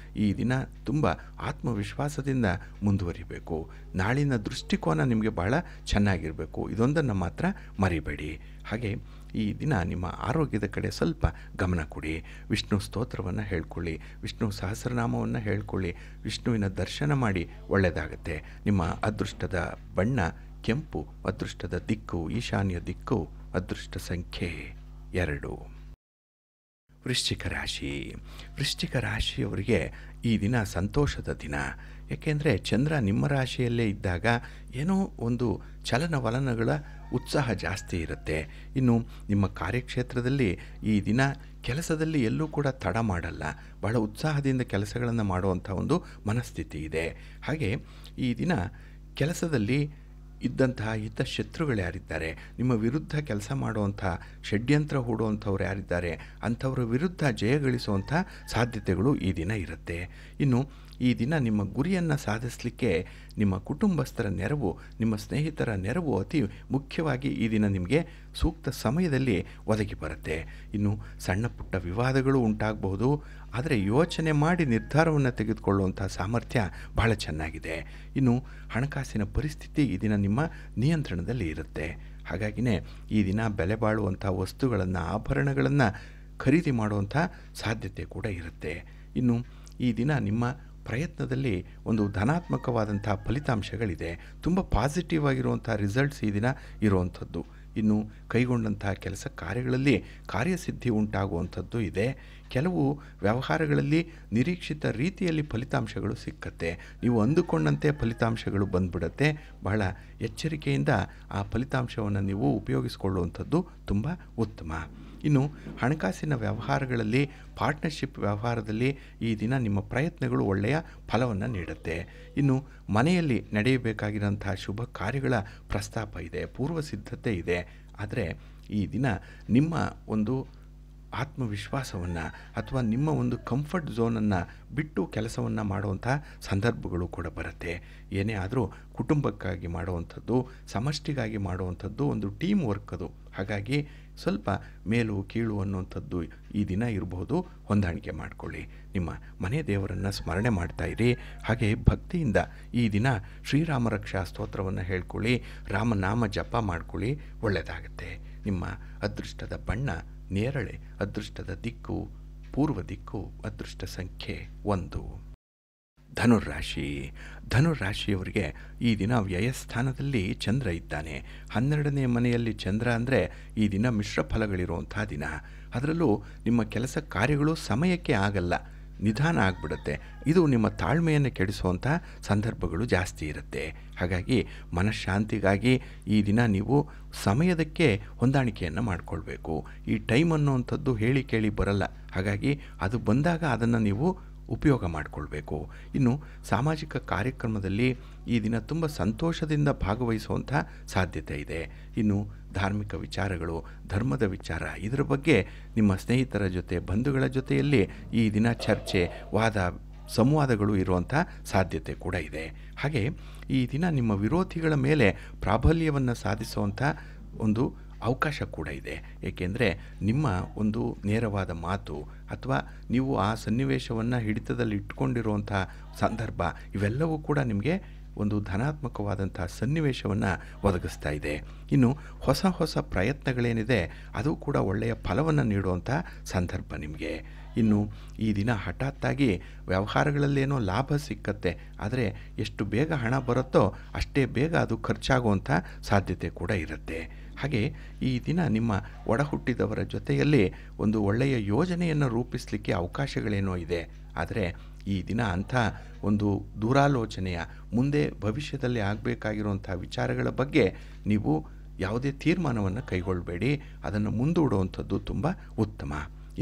ಈ ದಿನ ತುಂಬ ಆತ್ಮವಿಶ್ವಾಸದಿಂದ ಮುಂದುವರಿಬೇಕು. ನಾಳಿನ ದೃಷ್ಟಿಕೋನ ನಿಮಗೆ ಬಹಳ ಚೆನ್ನಾಗಿರಬೇಕು. ಇದೊಂದನ್ನು ಮಾತ್ರ ಮರಿಬೇಡಿ. ಹಾಗೆ ಈ ದಿನ ನಿಮ್ಮ ಆರೋಗ್ಯದ ಕಡೆ ಸ್ವಲ್ಪ ಗಮನ ಕೊಡಿ. ವಿಷ್ಣು ಸ್ತೋತ್ರವನ್ನು ಹೇಳ್ಕೊಳ್ಳಿ, ವಿಷ್ಣು ಸಹಸ್ರನಾಮವನ್ನು ಹೇಳ್ಕೊಳ್ಳಿ, ವಿಷ್ಣುವಿನ ದರ್ಶನ ಮಾಡಿ, ಒಳ್ಳೆಯದಾಗತ್ತೆ. ನಿಮ್ಮ ಅದೃಷ್ಟದ ಬಣ್ಣ ಕೆಂಪು, ಅದೃಷ್ಟದ ದಿಕ್ಕು ಈಶಾನ್ಯ ದಿಕ್ಕು, ಅದೃಷ್ಟ ಸಂಖ್ಯೆ 2. ವೃಶ್ಚಿಕ ರಾಶಿ. ವೃಶ್ಚಿಕ ರಾಶಿಯವರಿಗೆ ಈ ದಿನ ಸಂತೋಷದ ದಿನ. ಏಕೆಂದರೆ ಚಂದ್ರ ನಿಮ್ಮ ರಾಶಿಯಲ್ಲೇ ಇದ್ದಾಗ ಏನೋ ಒಂದು ಚಲನವಲನಗಳ ಉತ್ಸಾಹ ಜಾಸ್ತಿ ಇರುತ್ತೆ. ಇನ್ನು ನಿಮ್ಮ ಕಾರ್ಯಕ್ಷೇತ್ರದಲ್ಲಿ ಈ ದಿನ ಕೆಲಸದಲ್ಲಿ ಎಲ್ಲೂ ಕೂಡ ತಡ ಮಾಡಲ್ಲ. ಬಹಳ ಉತ್ಸಾಹದಿಂದ ಕೆಲಸಗಳನ್ನು ಮಾಡುವಂಥ ಒಂದು ಮನಸ್ಥಿತಿ ಇದೆ. ಹಾಗೆ ಈ ದಿನ ಕೆಲಸದಲ್ಲಿ ಇದ್ದಂತಹ ಹಿತಶತ್ರುಗಳು ಯಾರಿದ್ದಾರೆ, ನಿಮ್ಮ ವಿರುದ್ಧ ಕೆಲಸ ಮಾಡುವಂಥ ಷಡ್ಯಂತ್ರ ಹೂಡುವಂಥವ್ರು ಯಾರಿದ್ದಾರೆ, ಅಂಥವ್ರ ವಿರುದ್ಧ ಜಯಗಳಿಸುವಂಥ ಸಾಧ್ಯತೆಗಳು ಈ ದಿನ ಇರುತ್ತೆ. ಇನ್ನು ಈ ದಿನ ನಿಮ್ಮ ಗುರಿಯನ್ನು ಸಾಧಿಸಲಿಕ್ಕೆ ನಿಮ್ಮ ಕುಟುಂಬಸ್ಥರ ನೆರವು, ನಿಮ್ಮ ಸ್ನೇಹಿತರ ನೆರವು ಅತಿ ಮುಖ್ಯವಾಗಿ ಈ ದಿನ ನಿಮಗೆ ಸೂಕ್ತ ಸಮಯದಲ್ಲಿ ಒದಗಿ ಬರುತ್ತೆ. ಇನ್ನು ಸಣ್ಣ ಪುಟ್ಟ ವಿವಾದಗಳು ಉಂಟಾಗಬಹುದು, ಆದರೆ ಯೋಚನೆ ಮಾಡಿ ನಿರ್ಧಾರವನ್ನು ತೆಗೆದುಕೊಳ್ಳುವಂಥ ಸಾಮರ್ಥ್ಯ ಬಹಳ ಚೆನ್ನಾಗಿದೆ. ಇನ್ನು ಹಣಕಾಸಿನ ಪರಿಸ್ಥಿತಿ ಈ ದಿನ ನಿಮ್ಮ ನಿಯಂತ್ರಣದಲ್ಲಿ ಇರುತ್ತೆ. ಹಾಗಾಗಿನೇ ಈ ದಿನ ಬೆಲೆ ಬಾಳುವಂಥ ವಸ್ತುಗಳನ್ನು, ಆಭರಣಗಳನ್ನು ಖರೀದಿ ಮಾಡುವಂಥ ಸಾಧ್ಯತೆ ಕೂಡ ಇರುತ್ತೆ. ಇನ್ನು ಈ ದಿನ ನಿಮ್ಮ ಪ್ರಯತ್ನದಲ್ಲಿ ಒಂದು ಧನಾತ್ಮಕವಾದಂಥ ಫಲಿತಾಂಶಗಳಿದೆ. ತುಂಬ ಪಾಸಿಟಿವ್ ಆಗಿರುವಂಥ ರಿಸಲ್ಟ್ಸ್ ಈ ದಿನ ಇರುವಂಥದ್ದು. ಇನ್ನು ಕೈಗೊಂಡಂಥ ಕೆಲಸ ಕಾರ್ಯಗಳಲ್ಲಿ ಕಾರ್ಯಸಿದ್ಧಿ ಉಂಟಾಗುವಂಥದ್ದು ಇದೆ. ಕೆಲವು ವ್ಯವಹಾರಗಳಲ್ಲಿ ನಿರೀಕ್ಷಿತ ರೀತಿಯಲ್ಲಿ ಫಲಿತಾಂಶಗಳು ಸಿಕ್ಕತ್ತೆ. ನೀವು ಅಂದುಕೊಂಡಂತೆ ಫಲಿತಾಂಶಗಳು ಬಂದ್ಬಿಡತ್ತೆ. ಬಹಳ ಎಚ್ಚರಿಕೆಯಿಂದ ಆ ಫಲಿತಾಂಶವನ್ನು ನೀವು ಉಪಯೋಗಿಸಿಕೊಳ್ಳುವಂಥದ್ದು ತುಂಬ ಉತ್ತಮ. ಇನ್ನು ಹಣಕಾಸಿನ ವ್ಯವಹಾರಗಳಲ್ಲಿ, ಪಾರ್ಟ್ನರ್ಶಿಪ್ ವ್ಯವಹಾರದಲ್ಲಿ ಈ ದಿನ ನಿಮ್ಮ ಪ್ರಯತ್ನಗಳು ಒಳ್ಳೆಯ ಫಲವನ್ನು ನೀಡುತ್ತೆ. ಇನ್ನು ಮನೆಯಲ್ಲಿ ನಡೆಯಬೇಕಾಗಿರೋಂಥ ಶುಭ ಕಾರ್ಯಗಳ ಪ್ರಸ್ತಾಪ ಇದೆ, ಪೂರ್ವ ಸಿದ್ಧತೆ ಇದೆ. ಆದರೆ ಈ ದಿನ ನಿಮ್ಮ ಒಂದು ಆತ್ಮವಿಶ್ವಾಸವನ್ನು ಅಥವಾ ನಿಮ್ಮ ಒಂದು ಕಂಫರ್ಟ್ ಝೋನನ್ನು ಬಿಟ್ಟು ಕೆಲಸವನ್ನು ಮಾಡುವಂಥ ಸಂದರ್ಭಗಳು ಕೂಡ ಬರುತ್ತೆ. ಏನೇ ಆದರೂ ಕುಟುಂಬಕ್ಕಾಗಿ ಮಾಡುವಂಥದ್ದು, ಸಮಷ್ಟಿಗಾಗಿ ಮಾಡುವಂಥದ್ದು ಒಂದು ಟೀಮ್ ವರ್ಕ್ ಅದು. ಹಾಗಾಗಿ ಸ್ವಲ್ಪ ಮೇಲು ಕೀಳು ಅನ್ನುವಂಥದ್ದು ಈ ದಿನ ಇರಬಹುದು. ಹೊಂದಾಣಿಕೆ ಮಾಡಿಕೊಳ್ಳಿ. ನಿಮ್ಮ ಮನೆ ದೇವರನ್ನು ಸ್ಮರಣೆ ಮಾಡ್ತಾಯಿರಿ. ಹಾಗೆ ಭಕ್ತಿಯಿಂದ ಈ ದಿನ ಶ್ರೀರಾಮ ರಕ್ಷಾ ಸ್ತೋತ್ರವನ್ನು ಹೇಳ್ಕೊಳ್ಳಿ, ರಾಮನಾಮ ಜಪ ಮಾಡ್ಕೊಳ್ಳಿ, ಒಳ್ಳೆಯದಾಗತ್ತೆ. ನಿಮ್ಮ ಅದೃಷ್ಟದ ಬಣ್ಣ ನೇರಳೆ, ಅದೃಷ್ಟದ ದಿಕ್ಕು ಪೂರ್ವ ದಿಕ್ಕು, ಅದೃಷ್ಟ ಸಂಖ್ಯೆ 1. ಧನುರಾಶಿ. ಧನುರಾಶಿಯವರಿಗೆ ಈ ದಿನ ವ್ಯಯಸ್ಥಾನದಲ್ಲಿ ಚಂದ್ರ ಇದ್ದಾನೆ. 12ನೇ ಮನೆಯಲ್ಲಿ ಚಂದ್ರ ಅಂದರೆ ಈ ದಿನ ಮಿಶ್ರ ಫಲಗಳಿರುವಂಥ ದಿನ. ಅದರಲ್ಲೂ ನಿಮ್ಮ ಕೆಲಸ ಕಾರ್ಯಗಳು ಸಮಯಕ್ಕೆ ಆಗಲ್ಲ, ನಿಧಾನ ಆಗಿಬಿಡುತ್ತೆ. ಇದು ನಿಮ್ಮ ತಾಳ್ಮೆಯನ್ನು ಕೆಡಿಸುವಂಥ ಸಂದರ್ಭಗಳು ಜಾಸ್ತಿ ಇರುತ್ತೆ. ಹಾಗಾಗಿ ಮನಃಶಾಂತಿಗಾಗಿ ಈ ದಿನ ನೀವು ಸಮಯದಕ್ಕೆ ಹೊಂದಾಣಿಕೆಯನ್ನು ಮಾಡಿಕೊಳ್ಬೇಕು. ಈ ಟೈಮ್ ಅನ್ನುವಂಥದ್ದು ಹೇಳಿ ಕೇಳಿ ಬರಲ್ಲ. ಹಾಗಾಗಿ ಅದು ಬಂದಾಗ ಅದನ್ನು ನೀವು ಉಪಯೋಗ ಮಾಡಿಕೊಳ್ಬೇಕು. ಇನ್ನು ಸಾಮಾಜಿಕ ಕಾರ್ಯಕ್ರಮದಲ್ಲಿ ಈ ದಿನ ತುಂಬ ಸಂತೋಷದಿಂದ ಭಾಗವಹಿಸುವಂಥ ಸಾಧ್ಯತೆ ಇದೆ. ಇನ್ನು ಧಾರ್ಮಿಕ ವಿಚಾರಗಳು, ಧರ್ಮದ ವಿಚಾರ, ಇದರ ಬಗ್ಗೆ ನಿಮ್ಮ ಸ್ನೇಹಿತರ ಜೊತೆ, ಬಂಧುಗಳ ಜೊತೆಯಲ್ಲಿ ಈ ದಿನ ಚರ್ಚೆ, ವಾದ, ಸಂವಾದಗಳು ಇರುವಂಥ ಸಾಧ್ಯತೆ ಕೂಡ ಇದೆ. ಹಾಗೆ ಈ ದಿನ ನಿಮ್ಮ ವಿರೋಧಿಗಳ ಮೇಲೆ ಪ್ರಾಬಲ್ಯವನ್ನು ಸಾಧಿಸುವಂಥ ಒಂದು ಅವಕಾಶ ಕೂಡ ಇದೆ. ಏಕೆಂದರೆ ನಿಮ್ಮ ಒಂದು ನೇರವಾದ ಮಾತು ಅಥವಾ ನೀವು ಆ ಸನ್ನಿವೇಶವನ್ನು ಹಿಡಿತದಲ್ಲಿ ಇಟ್ಕೊಂಡಿರುವಂಥ ಸಂದರ್ಭ, ಇವೆಲ್ಲವೂ ಕೂಡ ನಿಮಗೆ ಒಂದು ಧನಾತ್ಮಕವಾದಂಥ ಸನ್ನಿವೇಶವನ್ನು ಒದಗಿಸ್ತಾ ಇದೆ. ಇನ್ನು ಹೊಸ ಹೊಸ ಪ್ರಯತ್ನಗಳೇನಿದೆ ಅದು ಕೂಡ ಒಳ್ಳೆಯ ಫಲವನ್ನು ನೀಡುವಂಥ ಸಂದರ್ಭ ನಿಮಗೆ. ಇನ್ನು ಈ ದಿನ ಹಠಾತ್ತಾಗಿ ವ್ಯವಹಾರಗಳಲ್ಲೇನೋ ಲಾಭ ಸಿಕ್ಕತ್ತೆ, ಆದರೆ ಎಷ್ಟು ಬೇಗ ಹಣ ಬರುತ್ತೋ ಅಷ್ಟೇ ಬೇಗ ಅದು ಖರ್ಚಾಗುವಂಥ ಸಾಧ್ಯತೆ ಕೂಡ ಇರುತ್ತೆ. ಹಾಗೆ ಈ ದಿನ ನಿಮ್ಮ ಒಡ ಹುಟ್ಟಿದವರ ಜೊತೆಯಲ್ಲಿ ಒಂದು ಒಳ್ಳೆಯ ಯೋಜನೆಯನ್ನು ರೂಪಿಸಲಿಕ್ಕೆ ಅವಕಾಶಗಳೇನೋ ಇದೆ. ಆದರೆ ಈ ದಿನ ಅಂಥ ಒಂದು ದೂರಾಲೋಚನೆಯ ಮುಂದೆ ಭವಿಷ್ಯದಲ್ಲಿ ಆಗಬೇಕಾಗಿರುವಂಥ ವಿಚಾರಗಳ ಬಗ್ಗೆ ನೀವು ಯಾವುದೇ ತೀರ್ಮಾನವನ್ನು ಕೈಗೊಳ್ಳಬೇಡಿ, ಅದನ್ನು ಮುಂದೂಡುವಂಥದ್ದು ತುಂಬ ಉತ್ತಮ.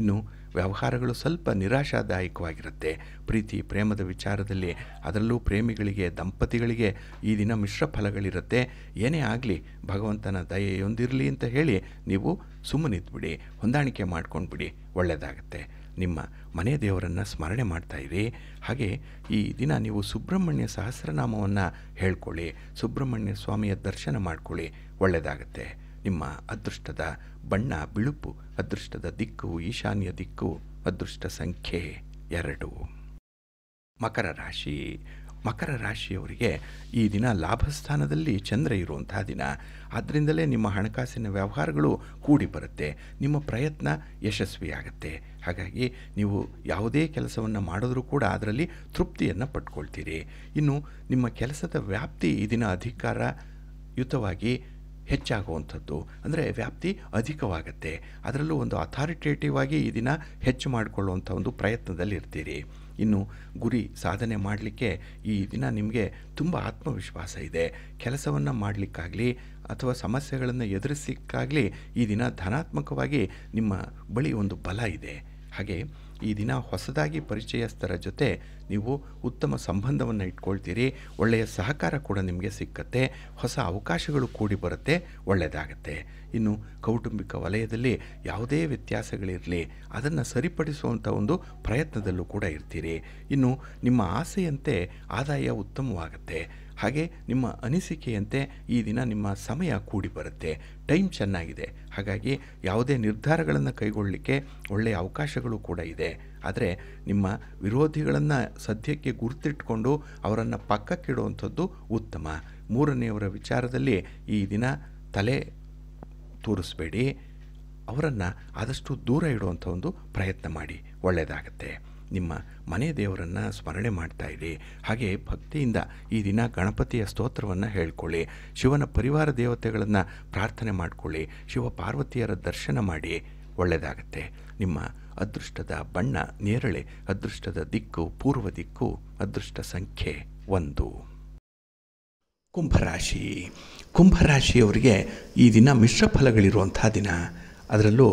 ಇನ್ನು ವ್ಯವಹಾರಗಳು ಸ್ವಲ್ಪ ನಿರಾಶಾದಾಯಕವಾಗಿರುತ್ತೆ. ಪ್ರೀತಿ ಪ್ರೇಮದ ವಿಚಾರದಲ್ಲಿ, ಅದರಲ್ಲೂ ಪ್ರೇಮಿಗಳಿಗೆ, ದಂಪತಿಗಳಿಗೆ ಈ ದಿನ ಮಿಶ್ರ ಫಲಗಳಿರುತ್ತೆ. ಏನೇ ಆಗಲಿ ಭಗವಂತನ ದಯೆಯೊಂದಿರಲಿ ಅಂತ ಹೇಳಿ ನೀವು ಸುಮ್ಮನಿದ್ಬಿಡಿ, ಹೊಂದಾಣಿಕೆ ಮಾಡ್ಕೊಂಡ್ಬಿಡಿ, ಒಳ್ಳೆಯದಾಗತ್ತೆ. ನಿಮ್ಮ ಮನೆ ದೇವರನ್ನು ಸ್ಮರಣೆ ಮಾಡ್ತಾಯಿರಿ. ಹಾಗೆ ಈ ದಿನ ನೀವು ಸುಬ್ರಹ್ಮಣ್ಯ ಸಹಸ್ರನಾಮವನ್ನು ಹೇಳ್ಕೊಳ್ಳಿ, ಸುಬ್ರಹ್ಮಣ್ಯ ಸ್ವಾಮಿಯ ದರ್ಶನ ಮಾಡ್ಕೊಳ್ಳಿ, ಒಳ್ಳೆಯದಾಗತ್ತೆ. ನಿಮ್ಮ ಅದೃಷ್ಟದ ಬಣ್ಣ ಬಿಳುಪು, ಅದೃಷ್ಟದ ದಿಕ್ಕು ಈಶಾನ್ಯ ದಿಕ್ಕು, ಅದೃಷ್ಟ ಸಂಖ್ಯೆ 2. ಮಕರ ರಾಶಿ. ಮಕರ ರಾಶಿಯವರಿಗೆ ಈ ದಿನ ಲಾಭಸ್ಥಾನದಲ್ಲಿ ಚಂದ್ರ ಇರುವಂಥ ದಿನ. ಆದ್ದರಿಂದಲೇ ನಿಮ್ಮ ಹಣಕಾಸಿನ ವ್ಯವಹಾರಗಳು ಕೂಡಿ ಬರುತ್ತೆ, ನಿಮ್ಮ ಪ್ರಯತ್ನ ಯಶಸ್ವಿಯಾಗುತ್ತೆ. ಹಾಗಾಗಿ ನೀವು ಯಾವುದೇ ಕೆಲಸವನ್ನು ಮಾಡಿದ್ರೂ ಕೂಡ ಅದರಲ್ಲಿ ತೃಪ್ತಿಯನ್ನು ಪಡ್ಕೊಳ್ತೀರಿ. ಇನ್ನು ನಿಮ್ಮ ಕೆಲಸದ ವ್ಯಾಪ್ತಿ ಈ ದಿನ ಅಧಿಕಾರಯುತವಾಗಿ ಹೆಚ್ಚಾಗುವಂಥದ್ದು, ಅಂದರೆ ವ್ಯಾಪ್ತಿ ಅಧಿಕವಾಗುತ್ತೆ. ಅದರಲ್ಲೂ ಒಂದು ಅಥಾರಿಟೇಟಿವ್ ಆಗಿ ಈ ದಿನ ಹೆಚ್ಚು ಮಾಡಿಕೊಳ್ಳುವಂಥ ಒಂದು ಪ್ರಯತ್ನದಲ್ಲಿ ಇರ್ತೀರಿ. ಇನ್ನು ಗುರಿ ಸಾಧನೆ ಮಾಡಲಿಕ್ಕೆ ಈ ದಿನ ನಿಮಗೆ ತುಂಬ ಆತ್ಮವಿಶ್ವಾಸ ಇದೆ. ಕೆಲಸವನ್ನು ಮಾಡಲಿಕ್ಕಾಗಲಿ ಅಥವಾ ಸಮಸ್ಯೆಗಳನ್ನು ಎದುರಿಸಲಿಕ್ಕಾಗಲಿ ಈ ದಿನ ಧನಾತ್ಮಕವಾಗಿ ನಿಮ್ಮ ಬಳಿ ಒಂದು ಬಲ ಇದೆ. ಹಾಗೆ ಈ ದಿನ ಹೊಸದಾಗಿ ಪರಿಚಯಸ್ಥರ ಜೊತೆ ನೀವು ಉತ್ತಮ ಸಂಬಂಧವನ್ನು ಇಟ್ಕೊಳ್ತೀರಿ, ಒಳ್ಳೆಯ ಸಹಕಾರ ಕೂಡ ನಿಮಗೆ ಸಿಕ್ಕತ್ತೆ, ಹೊಸ ಅವಕಾಶಗಳು ಕೂಡಿ ಬರುತ್ತೆ, ಒಳ್ಳೆಯದಾಗತ್ತೆ. ಇನ್ನು ಕೌಟುಂಬಿಕ ವಲಯದಲ್ಲಿ ಯಾವುದೇ ವ್ಯತ್ಯಾಸಗಳಿರಲಿ ಅದನ್ನು ಸರಿಪಡಿಸುವಂಥ ಒಂದು ಪ್ರಯತ್ನದಲ್ಲೂ ಕೂಡ ಇರ್ತೀರಿ. ಇನ್ನು ನಿಮ್ಮ ಆಸೆಯಂತೆ ಆದಾಯ ಉತ್ತಮವಾಗುತ್ತೆ. ಹಾಗೆ ನಿಮ್ಮ ಅನಿಸಿಕೆಯಂತೆ ಈ ದಿನ ನಿಮ್ಮ ಸಮಯ ಕೂಡಿ ಬರುತ್ತೆ, ಟೈಮ್ ಚೆನ್ನಾಗಿದೆ. ಹಾಗಾಗಿ ಯಾವುದೇ ನಿರ್ಧಾರಗಳನ್ನು ಕೈಗೊಳ್ಳಲಿಕ್ಕೆ ಒಳ್ಳೆಯ ಅವಕಾಶಗಳು ಕೂಡ ಇದೆ. ಆದರೆ ನಿಮ್ಮ ವಿರೋಧಿಗಳನ್ನು ಸದ್ಯಕ್ಕೆ ಗುರುತಿಟ್ಕೊಂಡು ಅವರನ್ನು ಪಕ್ಕಕ್ಕಿಡುವಂಥದ್ದು ಉತ್ತಮ. ಮೂರನೆಯವರ ವಿಚಾರದಲ್ಲಿ ಈ ದಿನ ತಲೆ ತೋರಿಸ್ಬೇಡಿ, ಅವರನ್ನು ಆದಷ್ಟು ದೂರ ಇಡುವಂಥ ಒಂದು ಪ್ರಯತ್ನ ಮಾಡಿ, ಒಳ್ಳೆಯದಾಗತ್ತೆ. ನಿಮ್ಮ ಮನೆ ದೇವರನ್ನು ಸ್ಮರಣೆ ಮಾಡ್ತಾಯಿರಿ. ಹಾಗೆ ಭಕ್ತಿಯಿಂದ ಈ ದಿನ ಗಣಪತಿಯ ಸ್ತೋತ್ರವನ್ನು ಹೇಳ್ಕೊಳ್ಳಿ, ಶಿವನ ಪರಿವಾರ ದೇವತೆಗಳನ್ನು ಪ್ರಾರ್ಥನೆ ಮಾಡಿಕೊಳ್ಳಿ, ಶಿವ ಪಾರ್ವತಿಯರ ದರ್ಶನ ಮಾಡಿ, ಒಳ್ಳೆಯದಾಗತ್ತೆ. ನಿಮ್ಮ ಅದೃಷ್ಟದ ಬಣ್ಣ ನೇರಳೆ, ಅದೃಷ್ಟದ ದಿಕ್ಕು ಪೂರ್ವ ದಿಕ್ಕು, ಅದೃಷ್ಟ ಸಂಖ್ಯೆ 1. ಕುಂಭರಾಶಿ. ಕುಂಭರಾಶಿಯವರಿಗೆ ಈ ದಿನ ಮಿಶ್ರ ಫಲಗಳಿರುವಂಥ ದಿನ. ಅದರಲ್ಲೂ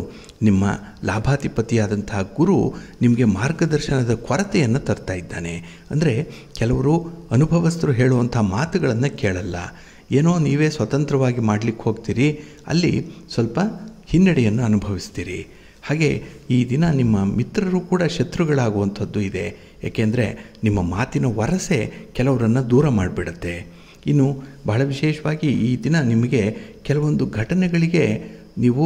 ನಿಮ್ಮ ಲಾಭಾಧಿಪತಿಯಾದಂಥ ಗುರು ನಿಮಗೆ ಮಾರ್ಗದರ್ಶನದ ಕೊರತೆಯನ್ನು ತರ್ತಾ ಇದ್ದಾನೆ. ಅಂದರೆ ಕೆಲವರು ಅನುಭವಸ್ಥರು ಹೇಳುವಂಥ ಮಾತುಗಳನ್ನು ಕೇಳಲ್ಲ, ಏನೋ ನೀವೇ ಸ್ವತಂತ್ರವಾಗಿ ಮಾಡಲಿಕ್ಕೆ ಹೋಗ್ತೀರಿ, ಅಲ್ಲಿ ಸ್ವಲ್ಪ ಹಿನ್ನಡೆಯನ್ನು ಅನುಭವಿಸ್ತೀರಿ. ಹಾಗೆ ಈ ದಿನ ನಿಮ್ಮ ಮಿತ್ರರು ಕೂಡ ಶತ್ರುಗಳಾಗುವಂಥದ್ದು ಇದೆ. ಏಕೆಂದರೆ ನಿಮ್ಮ ಮಾತಿನ ವರಸೆ ಕೆಲವರನ್ನು ದೂರ ಮಾಡಿಬಿಡುತ್ತೆ. ಇನ್ನು ಬಹಳ ವಿಶೇಷವಾಗಿ ಈ ದಿನ ನಿಮಗೆ ಕೆಲವೊಂದು ಘಟನೆಗಳಿಗೆ ನೀವು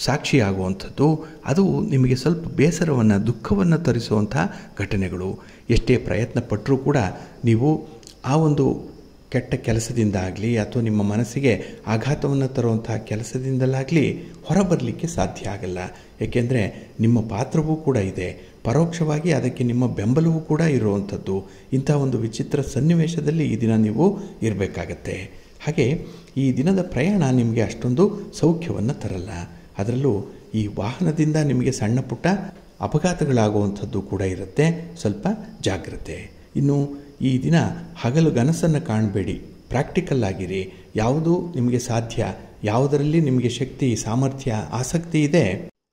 ಸಾಕ್ಷಿಯಾಗುವಂಥದ್ದು, ಅದು ನಿಮಗೆ ಸ್ವಲ್ಪ ಬೇಸರವನ್ನು, ದುಃಖವನ್ನು ತರಿಸುವಂಥ ಘಟನೆಗಳು. ಎಷ್ಟೇ ಪ್ರಯತ್ನ ಪಟ್ಟರೂ ಕೂಡ ನೀವು ಆ ಒಂದು ಕೆಟ್ಟ ಕೆಲಸದಿಂದ ಆಗಲಿ ಅಥವಾ ನಿಮ್ಮ ಮನಸ್ಸಿಗೆ ಆಘಾತವನ್ನು ತರುವಂಥ ಕೆಲಸದಿಂದಲಾಗಲಿ ಹೊರಬರಲಿಕ್ಕೆ ಸಾಧ್ಯ ಆಗಲ್ಲ. ಏಕೆಂದರೆ ನಿಮ್ಮ ಪಾತ್ರವೂ ಕೂಡ ಇದೆ, ಪರೋಕ್ಷವಾಗಿ ಅದಕ್ಕೆ ನಿಮ್ಮ ಬೆಂಬಲವೂ ಕೂಡ ಇರುವಂಥದ್ದು. ಇಂಥ ಒಂದು ವಿಚಿತ್ರ ಸನ್ನಿವೇಶದಲ್ಲಿ ಈ ದಿನ ನೀವು ಇರಬೇಕಾಗತ್ತೆ. ಹಾಗೆ ಈ ದಿನದ ಪ್ರಯಾಣ ನಿಮಗೆ ಅಷ್ಟೊಂದು ಸೌಖ್ಯವನ್ನು ತರಲ್ಲ. ಅದರಲ್ಲೂ ಈ ವಾಹನದಿಂದ ನಿಮಗೆ ಸಣ್ಣ ಪುಟ್ಟ ಅಪಘಾತಗಳಾಗುವಂಥದ್ದು ಕೂಡ ಇರುತ್ತೆ. ಸ್ವಲ್ಪ ಜಾಗ್ರತೆ. ಇನ್ನು ಈ ದಿನ ಹಗಲು ಗನಸನ್ನು ಕಾಣಬೇಡಿ, ಪ್ರಾಕ್ಟಿಕಲ್ ಆಗಿರಿ. ಯಾವುದು ನಿಮಗೆ ಸಾಧ್ಯ, ಯಾವುದರಲ್ಲಿ ನಿಮಗೆ ಶಕ್ತಿ, ಸಾಮರ್ಥ್ಯ, ಆಸಕ್ತಿ ಇದೆ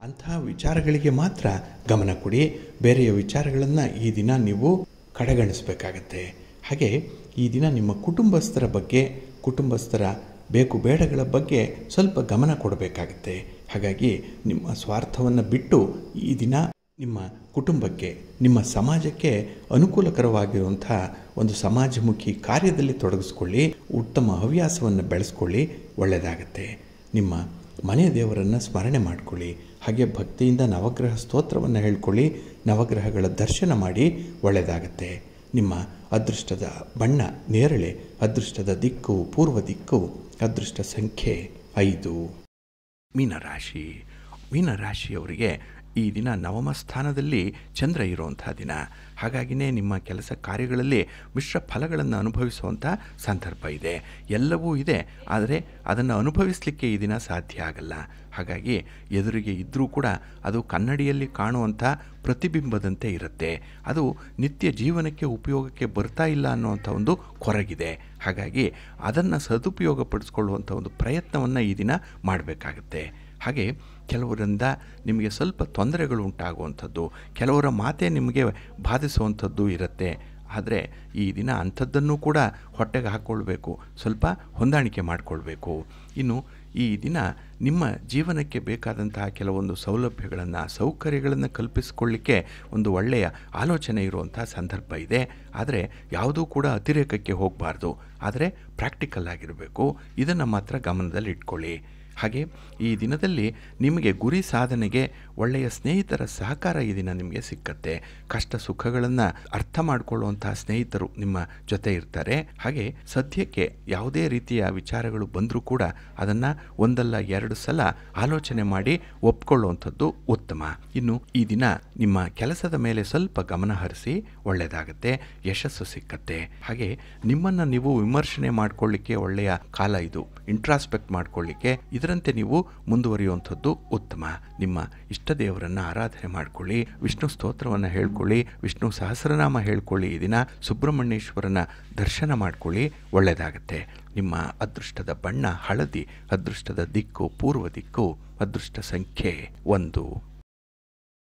ಅಂತಹ ವಿಚಾರಗಳಿಗೆ ಮಾತ್ರ ಗಮನ ಕೊಡಿ. ಬೇರೆಯ ವಿಚಾರಗಳನ್ನು ಈ ದಿನ ನೀವು ಕಡೆಗಣಿಸಬೇಕಾಗತ್ತೆ. ಹಾಗೆ ಈ ದಿನ ನಿಮ್ಮ ಕುಟುಂಬಸ್ಥರ ಬಗ್ಗೆ, ಕುಟುಂಬಸ್ಥರ ಬೇಕು ಬೇಡಗಳ ಬಗ್ಗೆ ಸ್ವಲ್ಪ ಗಮನ ಕೊಡಬೇಕಾಗತ್ತೆ. ಹಾಗಾಗಿ ನಿಮ್ಮ ಸ್ವಾರ್ಥವನ್ನು ಬಿಟ್ಟು ಈ ದಿನ ನಿಮ್ಮ ಕುಟುಂಬಕ್ಕೆ, ನಿಮ್ಮ ಸಮಾಜಕ್ಕೆ ಅನುಕೂಲಕರವಾಗಿರುವಂಥ ಒಂದು ಸಮಾಜಮುಖಿ ಕಾರ್ಯದಲ್ಲಿ ತೊಡಗಿಸ್ಕೊಳ್ಳಿ. ಉತ್ತಮ ಹವ್ಯಾಸವನ್ನು ಬೆಳೆಸ್ಕೊಳ್ಳಿ, ಒಳ್ಳೆಯದಾಗತ್ತೆ. ನಿಮ್ಮ ಮನೆ ದೇವರನ್ನು ಸ್ಮರಣೆ ಮಾಡಿಕೊಳ್ಳಿ. ಹಾಗೆ ಭಕ್ತಿಯಿಂದ ನವಗ್ರಹ ಸ್ತೋತ್ರವನ್ನು ಹೇಳ್ಕೊಳ್ಳಿ. ನವಗ್ರಹಗಳ ದರ್ಶನ ಮಾಡಿ, ಒಳ್ಳೆಯದಾಗತ್ತೆ. ನಿಮ್ಮ ಅದೃಷ್ಟದ ಬಣ್ಣ ನೇರಳೆ, ಅದೃಷ್ಟದ ದಿಕ್ಕು ಪೂರ್ವ ದಿಕ್ಕು, ಅದೃಷ್ಟ ಸಂಖ್ಯೆ 5. ಮೀನರಾಶಿ. ಮೀನರಾಶಿಯವರಿಗೆ ಈ ದಿನ ನವಮ ಸ್ಥಾನದಲ್ಲಿ ಚಂದ್ರ ಇರುವಂಥ ದಿನ. ಹಾಗಾಗಿಯೇ ನಿಮ್ಮ ಕೆಲಸ ಕಾರ್ಯಗಳಲ್ಲಿ ಮಿಶ್ರ ಫಲಗಳನ್ನು ಅನುಭವಿಸುವಂಥ ಸಂದರ್ಭ ಇದೆ. ಎಲ್ಲವೂ ಇದೆ, ಆದರೆ ಅದನ್ನು ಅನುಭವಿಸಲಿಕ್ಕೆ ಈ ದಿನ ಸಾಧ್ಯ ಆಗಲ್ಲ. ಹಾಗಾಗಿ ಎದುರಿಗೆ ಇದ್ದರೂ ಕೂಡ ಅದು ಕನ್ನಡಿಯಲ್ಲಿ ಕಾಣುವಂಥ ಪ್ರತಿಬಿಂಬದಂತೆ ಇರುತ್ತೆ. ಅದು ನಿತ್ಯ ಜೀವನಕ್ಕೆ ಉಪಯೋಗಕ್ಕೆ ಬರ್ತಾ ಇಲ್ಲ ಅನ್ನುವಂಥ ಒಂದು ಕೊರಗಿದೆ. ಹಾಗಾಗಿ ಅದನ್ನು ಸದುಪಯೋಗಪಡಿಸ್ಕೊಳ್ಳುವಂಥ ಒಂದು ಪ್ರಯತ್ನವನ್ನು ಈ ದಿನ ಮಾಡಬೇಕಾಗತ್ತೆ. ಹಾಗೆ ಕೆಲವರಿಂದ ನಿಮಗೆ ಸ್ವಲ್ಪ ತೊಂದರೆಗಳು ಉಂಟಾಗುವಂಥದ್ದು, ಕೆಲವರ ಮಾತೇ ನಿಮಗೆ ಬಾಧಿಸುವಂಥದ್ದು ಇರುತ್ತೆ. ಆದರೆ ಈ ದಿನ ಅಂಥದ್ದನ್ನು ಕೂಡ ಹೊಟ್ಟೆಗೆ ಹಾಕ್ಕೊಳ್ಬೇಕು, ಸ್ವಲ್ಪ ಹೊಂದಾಣಿಕೆ ಮಾಡಿಕೊಳ್ಬೇಕು. ಇನ್ನು ಈ ದಿನ ನಿಮ್ಮ ಜೀವನಕ್ಕೆ ಬೇಕಾದಂತಹ ಕೆಲವೊಂದು ಸೌಲಭ್ಯಗಳನ್ನು, ಸೌಕರ್ಯಗಳನ್ನು ಕಲ್ಪಿಸಿಕೊಳ್ಳಿಕ್ಕೆ ಒಂದು ಒಳ್ಳೆಯ ಆಲೋಚನೆ ಇರುವಂಥ ಸಂದರ್ಭ ಇದೆ. ಆದರೆ ಯಾವುದೂ ಕೂಡ ಅತಿರೇಕಕ್ಕೆ ಹೋಗಬಾರ್ದು, ಆದರೆ ಪ್ರಾಕ್ಟಿಕಲ್ ಆಗಿರಬೇಕು. ಇದನ್ನು ಮಾತ್ರ ಗಮನದಲ್ಲಿ ಇಟ್ಕೊಳ್ಳಿ. ಹಾಗೆ ಈ ದಿನದಲ್ಲಿ ನಿಮಗೆ ಗುರಿ ಸಾಧನೆಗೆ ಒಳ್ಳೆಯ ಸ್ನೇಹಿತರ ಸಹಕಾರ ಈ ದಿನ ನಿಮಗೆ ಸಿಕ್ಕತ್ತೆ. ಕಷ್ಟ ಸುಖಗಳನ್ನು ಅರ್ಥ ಮಾಡಿಕೊಳ್ಳುವಂತಹ ಸ್ನೇಹಿತರು ನಿಮ್ಮ ಜೊತೆ ಇರ್ತಾರೆ. ಹಾಗೆ ಸದ್ಯಕ್ಕೆ ಯಾವುದೇ ರೀತಿಯ ವಿಚಾರಗಳು ಬಂದರೂ ಕೂಡ ಅದನ್ನು ಒಂದಲ್ಲ ಎರಡು ಸಲ ಆಲೋಚನೆ ಮಾಡಿ ಒಪ್ಕೊಳ್ಳುವಂಥದ್ದು ಉತ್ತಮ. ಇನ್ನು ಈ ದಿನ ನಿಮ್ಮ ಕೆಲಸದ ಮೇಲೆ ಸ್ವಲ್ಪ ಗಮನ ಹರಿಸಿ, ಒಳ್ಳೆಯದಾಗತ್ತೆ, ಯಶಸ್ಸು ಸಿಕ್ಕತ್ತೆ. ಹಾಗೆ ನಿಮ್ಮನ್ನು ನೀವು ವಿಮರ್ಶನೆ ಮಾಡಿಕೊಳ್ಳಿಕ್ಕೆ ಒಳ್ಳೆಯ ಕಾಲ ಇದು. ಇಂಟ್ರಾಸ್ಪೆಕ್ಟ್ ಮಾಡಿಕೊಳ್ಳಿಕ್ಕೆ ಇದರಂತೆ ನೀವು ಮುಂದುವರಿಯುವಂಥದ್ದು ಉತ್ತಮ. ನಿಮ್ಮ ಇಷ್ಟ ದೇವರನ್ನು ಆರಾಧನೆ ಮಾಡಿಕೊಳ್ಳಿ, ವಿಷ್ಣು ಸ್ತೋತ್ರವನ್ನು ಹೇಳ್ಕೊಳ್ಳಿ, ವಿಷ್ಣು ಸಹಸ್ರನಾಮ ಹೇಳ್ಕೊಳ್ಳಿ. ಈ ದಿನ ಸುಬ್ರಹ್ಮಣ್ಯೇಶ್ವರನ ದರ್ಶನ ಮಾಡಿಕೊಳ್ಳಿ, ಒಳ್ಳೆಯದಾಗತ್ತೆ. ನಿಮ್ಮ ಅದೃಷ್ಟದ ಬಣ್ಣ ಹಳದಿ, ಅದೃಷ್ಟದ ದಿಕ್ಕು ಪೂರ್ವ ದಿಕ್ಕು, ಅದೃಷ್ಟ ಸಂಖ್ಯೆ 1.